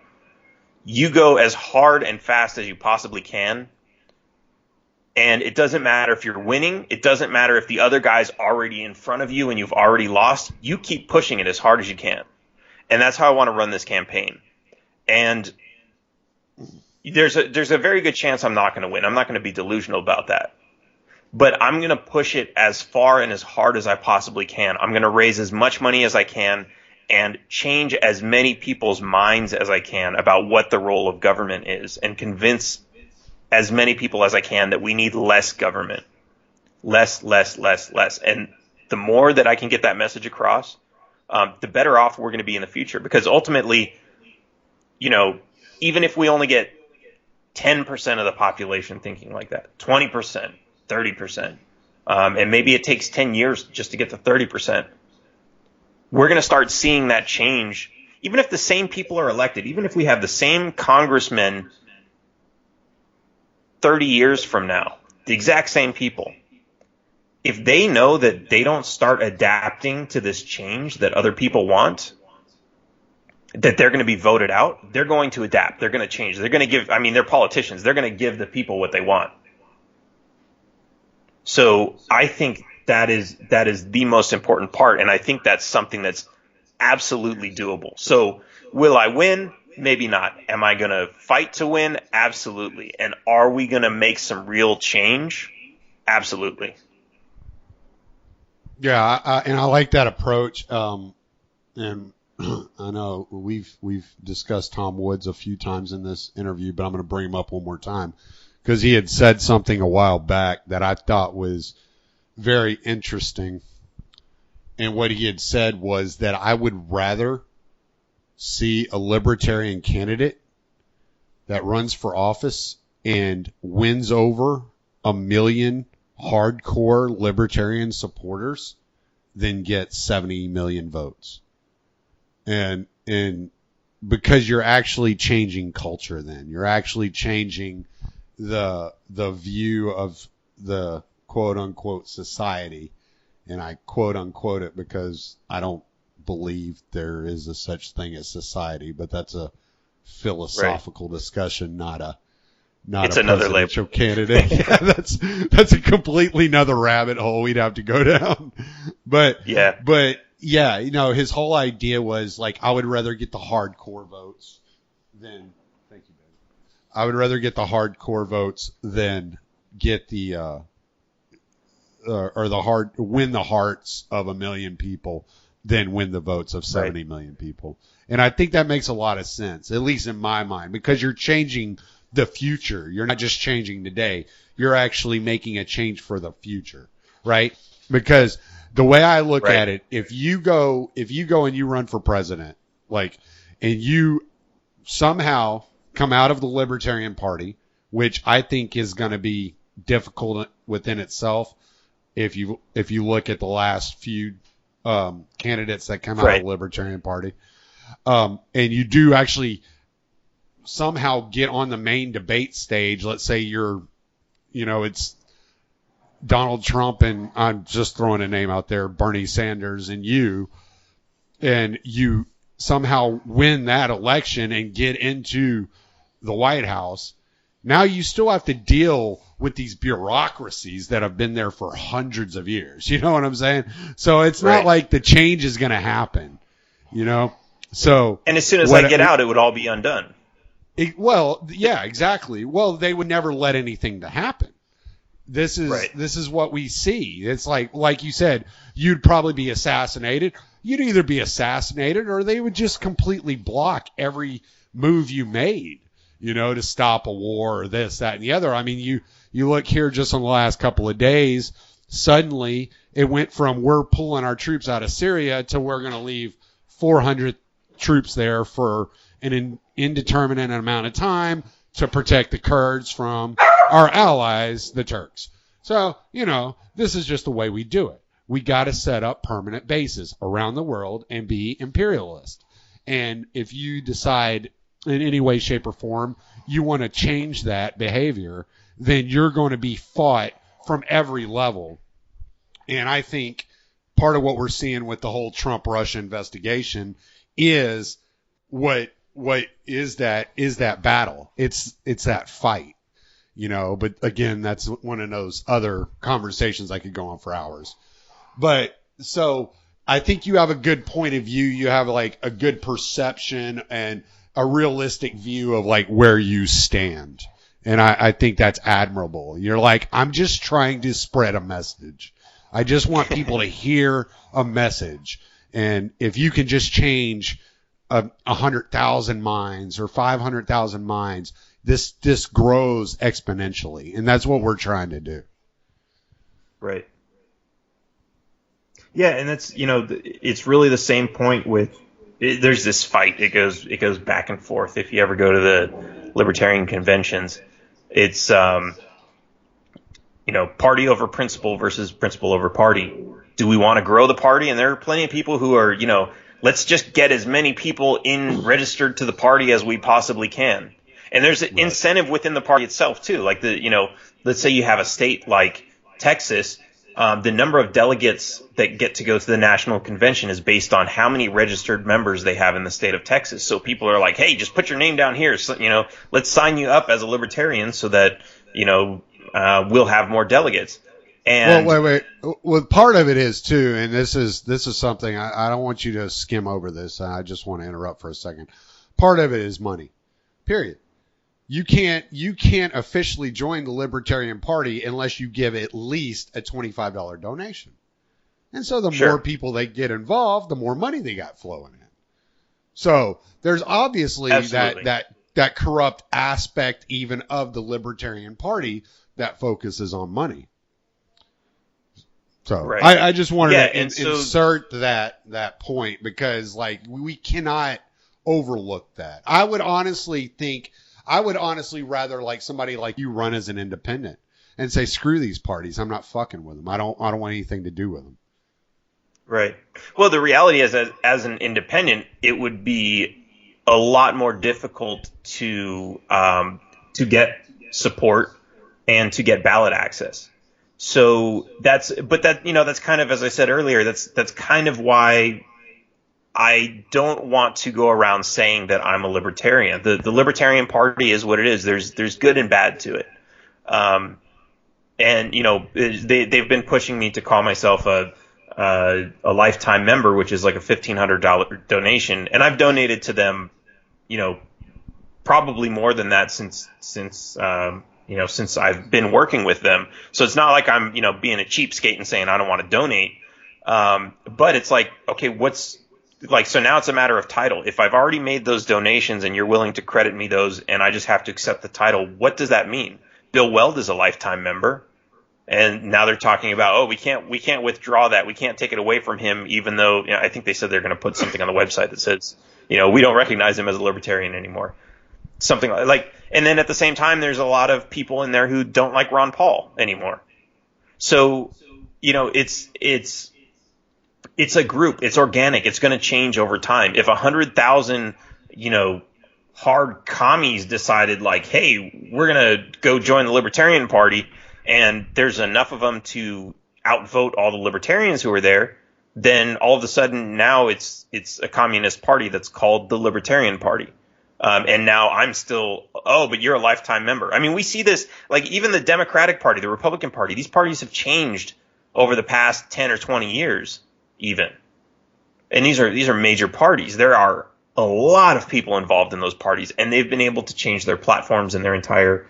You go as hard and fast as you possibly can. And it doesn't matter if you're winning. It doesn't matter if the other guy's already in front of you and you've already lost. You keep pushing it as hard as you can. And that's how I want to run this campaign. And there's a very good chance I'm not going to win. I'm not going to be delusional about that. But I'm going to push it as far and as hard as I possibly can. I'm going to raise as much money as I can and change as many people's minds as I can about what the role of government is, and convince as many people as I can that we need less government. Less. And the more that I can get that message across, the better off we're going to be in the future. Because ultimately, even if we only get 10% of the population thinking like that, 20%, 30%, and maybe it takes 10 years just to get to 30%, we're going to start seeing that change. Even if the same people are elected, even if we have the same congressmen 30 years from now, the exact same people, if they know that they don't start adapting to this change that other people want, that they're going to be voted out, they're going to adapt. They're going to change. They're going to give, they're politicians. They're going to give the people what they want. So I think that is the most important part, and I think that's something that's absolutely doable. So will I win? Maybe not. Am I going to fight to win? Absolutely. And are we going to make some real change? Absolutely. Yeah, and I like that approach. And I know we've discussed Tom Woods a few times in this interview, but I'm going to bring him up one more time, because he had said something a while back that I thought was very interesting. And what he had said was that I would rather see a libertarian candidate that runs for office and wins over 1 million hardcore libertarian supporters than get 70 million votes. And because you're actually changing culture then. You're actually changing the view of the quote unquote society. And I quote unquote it because I don't believe there is a such thing as society, but that's a philosophical discussion, not a presidential candidate. Yeah, that's a completely another rabbit hole we'd have to go down. But yeah, his whole idea was like, I would rather get the hardcore votes than thank you, baby. I would rather get the hardcore votes than get the win the hearts of 1 million people than win the votes of 70 million people. And I think that makes a lot of sense, at least in my mind, because you're changing the future. You're not just changing today. You're actually making a change for the future, right? Because the way I look at it, if you go and you run for president, and you somehow come out of the Libertarian Party which I think is going to be difficult within itself if you look at the last few candidates that come out of the Libertarian Party. And you do actually somehow get on the main debate stage. Let's say it's Donald Trump and I'm just throwing a name out there, Bernie Sanders and you somehow win that election and get into the White House. Now you still have to deal with these bureaucracies that have been there for hundreds of years. You know what I'm saying? So it's not like the change is going to happen, So, and as soon as I get out, it would all be undone. Yeah, exactly. Well, they would never let anything to happen. This is what we see. It's like you said, you'd probably be assassinated. You'd either be assassinated or they would just completely block every move you made, to stop a war or this, that, and the other. I mean, you look here just on the last couple of days, suddenly it went from we're pulling our troops out of Syria to we're going to leave 400 troops there for an indeterminate amount of time to protect the Kurds from our allies, the Turks. So, this is just the way we do it. We got to set up permanent bases around the world and be imperialist. And if you decide in any way, shape, or form you want to change that behavior, then you're going to be fought from every level. And I think part of what we're seeing with the whole Trump-Russia investigation is what is that battle. It's that fight, but again, that's one of those other conversations I could go on for hours. But so I think you have a good point of view. You have like a good perception and a realistic view of like where you stand. And I think that's admirable. You're like, I'm just trying to spread a message. I just want people to hear a message. And if you can just change 100,000 minds or 500,000 minds, this grows exponentially. And that's what we're trying to do. Right. Yeah, and that's it's really the same point with there's this fight. It goes back and forth. If you ever go to the libertarian conventions, it's party over principle versus principle over party. Do we want to grow the party? And there are plenty of people who are let's just get as many people registered to the party as we possibly can. And there's an incentive within the party itself too. Like let's say you have a state like Texas. The number of delegates that get to go to the national convention is based on how many registered members they have in the state of Texas. So people are like, hey, just put your name down here. So, let's sign you up as a libertarian so that, we'll have more delegates. And wait. Well, part of it is too, and this is something I don't want you to skim over this. I just want to interrupt for a second. Part of it is money. Period. You can't officially join the Libertarian Party unless you give at least a $25 donation. And so the more people they get involved, the more money they got flowing in. So there's obviously that corrupt aspect even of the Libertarian Party that focuses on money. So I just wanted to insert that point because we cannot overlook that. I would honestly rather like somebody like you run as an independent and say, screw these parties. I'm not fucking with them. I don't want anything to do with them. Right. Well, the reality is as an independent, it would be a lot more difficult to get support and to get ballot access. So that's kind of, as I said earlier, that's kind of why I don't want to go around saying that I'm a libertarian. The Libertarian Party is what it is. There's good and bad to it. And they've been pushing me to call myself a lifetime member, which is like a $1,500 donation, and I've donated to them, probably more than that since I've been working with them. So it's not like I'm being a cheapskate and saying I don't want to donate. But it's like, okay, so now it's a matter of title. If I've already made those donations and you're willing to credit me those and I just have to accept the title, what does that mean? Bill Weld is a lifetime member. And now they're talking about, we can't withdraw that. We can't take it away from him, even though I think they said they're going to put something on the website that says, we don't recognize him as a libertarian anymore. Something like, And then at the same time, there's a lot of people in there who don't like Ron Paul anymore. So, it's a group. It's organic. It's going to change over time. If 100,000, hard commies decided like, hey, we're going to go join the Libertarian Party, and there's enough of them to outvote all the libertarians who are there, then all of a sudden now it's a communist party that's called the Libertarian Party. And now I'm still, but you're a lifetime member. I mean, we see this, like even the Democratic Party, the Republican Party, these parties have changed over the past 10 or 20 years even. And these are major parties. There are a lot of people involved in those parties, and they've been able to change their platforms and their entire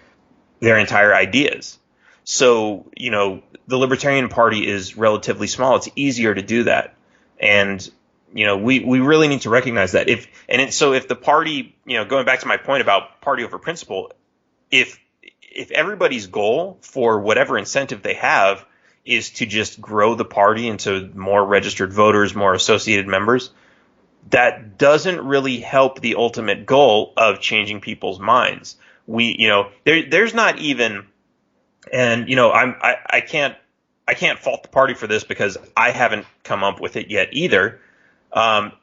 ideas. So, the Libertarian Party is relatively small. It's easier to do that. And, we really need to recognize that. So if the party, going back to my point about party over principle, if everybody's goal for whatever incentive they have is to just grow the party into more registered voters, more associated members, that doesn't really help the ultimate goal of changing people's minds. There's not even, and I can't fault the party for this because I haven't come up with it yet either.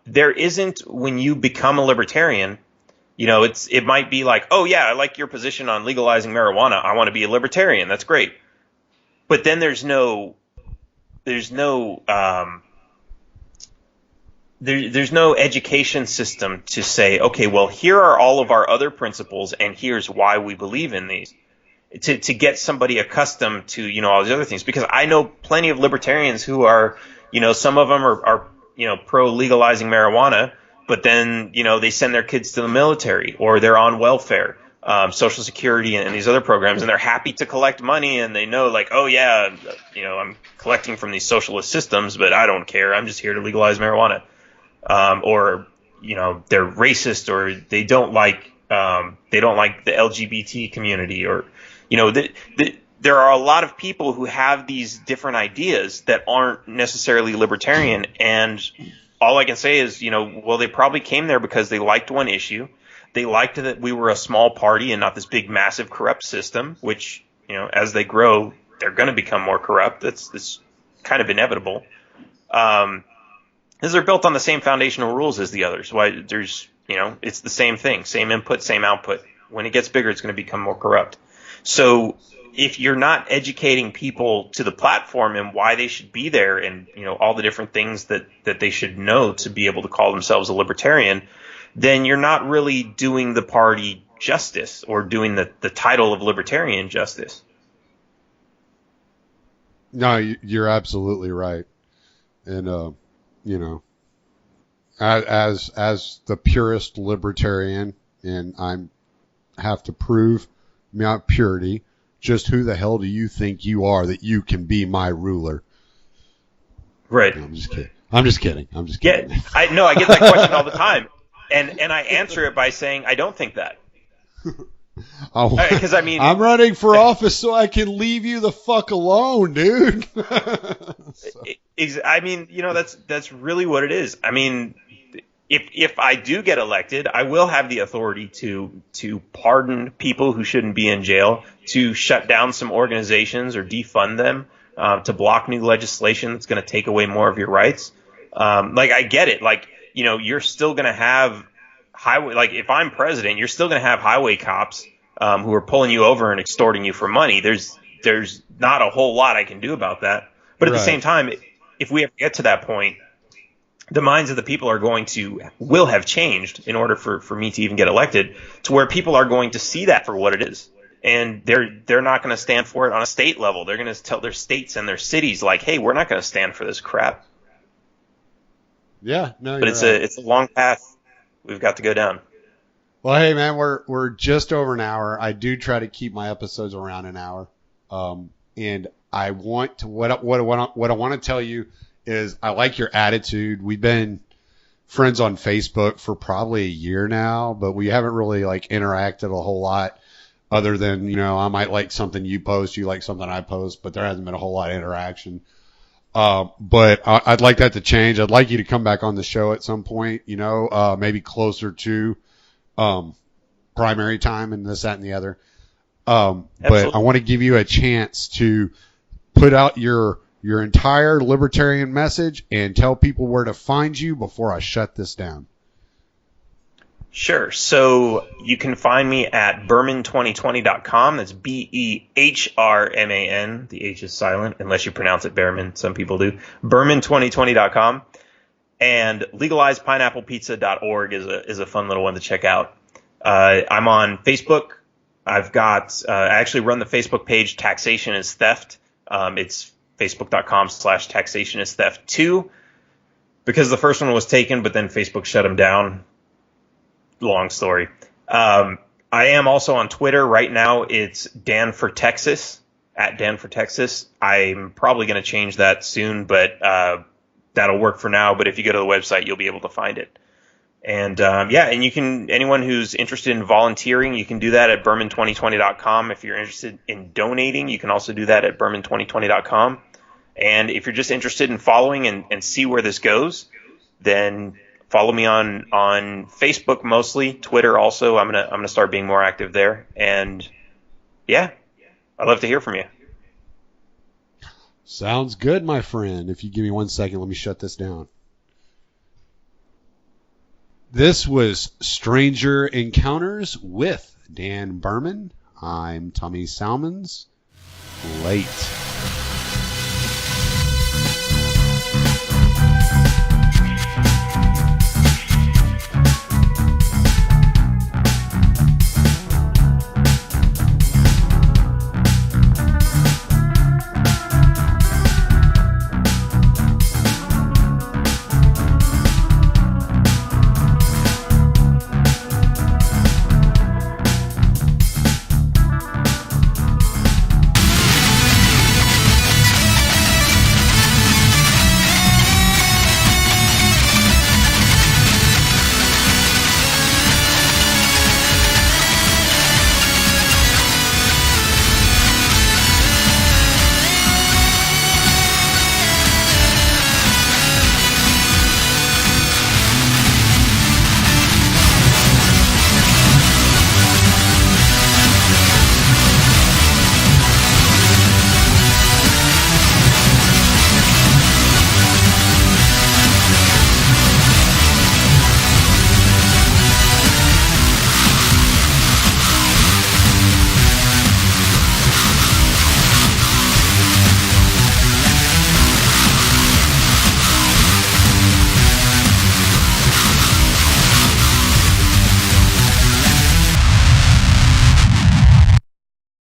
There isn't, when you become a libertarian, it might be like, oh yeah, I like your position on legalizing marijuana. I want to be a libertarian. That's great. But then there's no education system to say, okay, well, here are all of our other principles, and here's why we believe in these. To get somebody accustomed to, all these other things. Because I know plenty of libertarians who are, some of them are pro legalizing marijuana, but then, they send their kids to the military, or they're on welfare, Social Security and these other programs, and they're happy to collect money, and they know like, oh yeah, I'm collecting from these socialist systems, but I don't care. I'm just here to legalize marijuana. Or they're racist, or they don't like the LGBT community, or there are a lot of people who have these different ideas that aren't necessarily libertarian, and all I can say is, well, they probably came there because they liked one issue. They liked that we were a small party and not this big, massive, corrupt system, which, as they grow, they're going to become more corrupt. That's kind of inevitable. Because they're built on the same foundational rules as the others. Why there's, it's the same thing, same input, same output. When it gets bigger, it's going to become more corrupt. So if you're not educating people to the platform and why they should be there, and all the different things that they should know to be able to call themselves a libertarian, then you're not really doing the party justice, or doing the title of libertarian justice. No, you're absolutely right. And as the purest libertarian, and have to prove my purity, just who the hell do you think you are that you can be my ruler? Right. No, I'm just kidding. Yeah, I get that question all the time, and I answer it by saying I don't think that. Because I'm running for office so I can leave you the fuck alone, dude. That's really what it is. I mean, if I do get elected, I will have the authority to pardon people who shouldn't be in jail, to shut down some organizations or defund them, to block new legislation that's going to take away more of your rights. I get it. You're still going to have highway. Like, if I'm president, you're still going to have highway cops who are pulling you over and extorting you for money. There's not a whole lot I can do about that. But at the same time, if we ever get to that point, the minds of the people will have changed in order for me to even get elected, to where people are going to see that for what it is. And they're not going to stand for it on a state level. They're going to tell their states and their cities, like, hey, we're not going to stand for this crap. Yeah, no, but it's a long path we've got to go down. Well, hey man, we're just over an hour. I do try to keep my episodes around an hour. And I want to, what I want to tell you is I like your attitude. We've been friends on Facebook for probably a year now, but we haven't really interacted a whole lot, other than, I might like something you post, you like something I post, but there hasn't been a whole lot of interaction. But I'd like that to change. I'd like you to come back on the show at some point, maybe closer to, primary time and this, that, and the other. But I want to give you a chance to put out your entire libertarian message and tell people where to find you before I shut this down. Sure. So you can find me at Behrman2020.com. That's Behrman. The H is silent unless you pronounce it Behrman. Some people do. Behrman2020.com. And legalizepineapplepizza.org is a fun little one to check out. I'm on Facebook. I've got I actually run the Facebook page Taxation is Theft. It's facebook.com/taxationistheft2 because the first one was taken, but then Facebook shut them down. Long story. I am also on Twitter right now. It's Dan for Texas, at Dan for Texas. I'm probably going to change that soon, but that'll work for now. But if you go to the website, you'll be able to find it. And and you can, anyone who's interested in volunteering, you can do that at Behrman2020.com. If you're interested in donating, you can also do that at Behrman2020.com. And if you're just interested in following and see where this goes, then follow me on Facebook mostly, Twitter also. I'm gonna start being more active there. And yeah, I'd love to hear from you. Sounds good, my friend. If you give me 1 second, let me shut this down. This was Stranger Encounters with Dan Behrman. I'm Tommy Salmons. Late.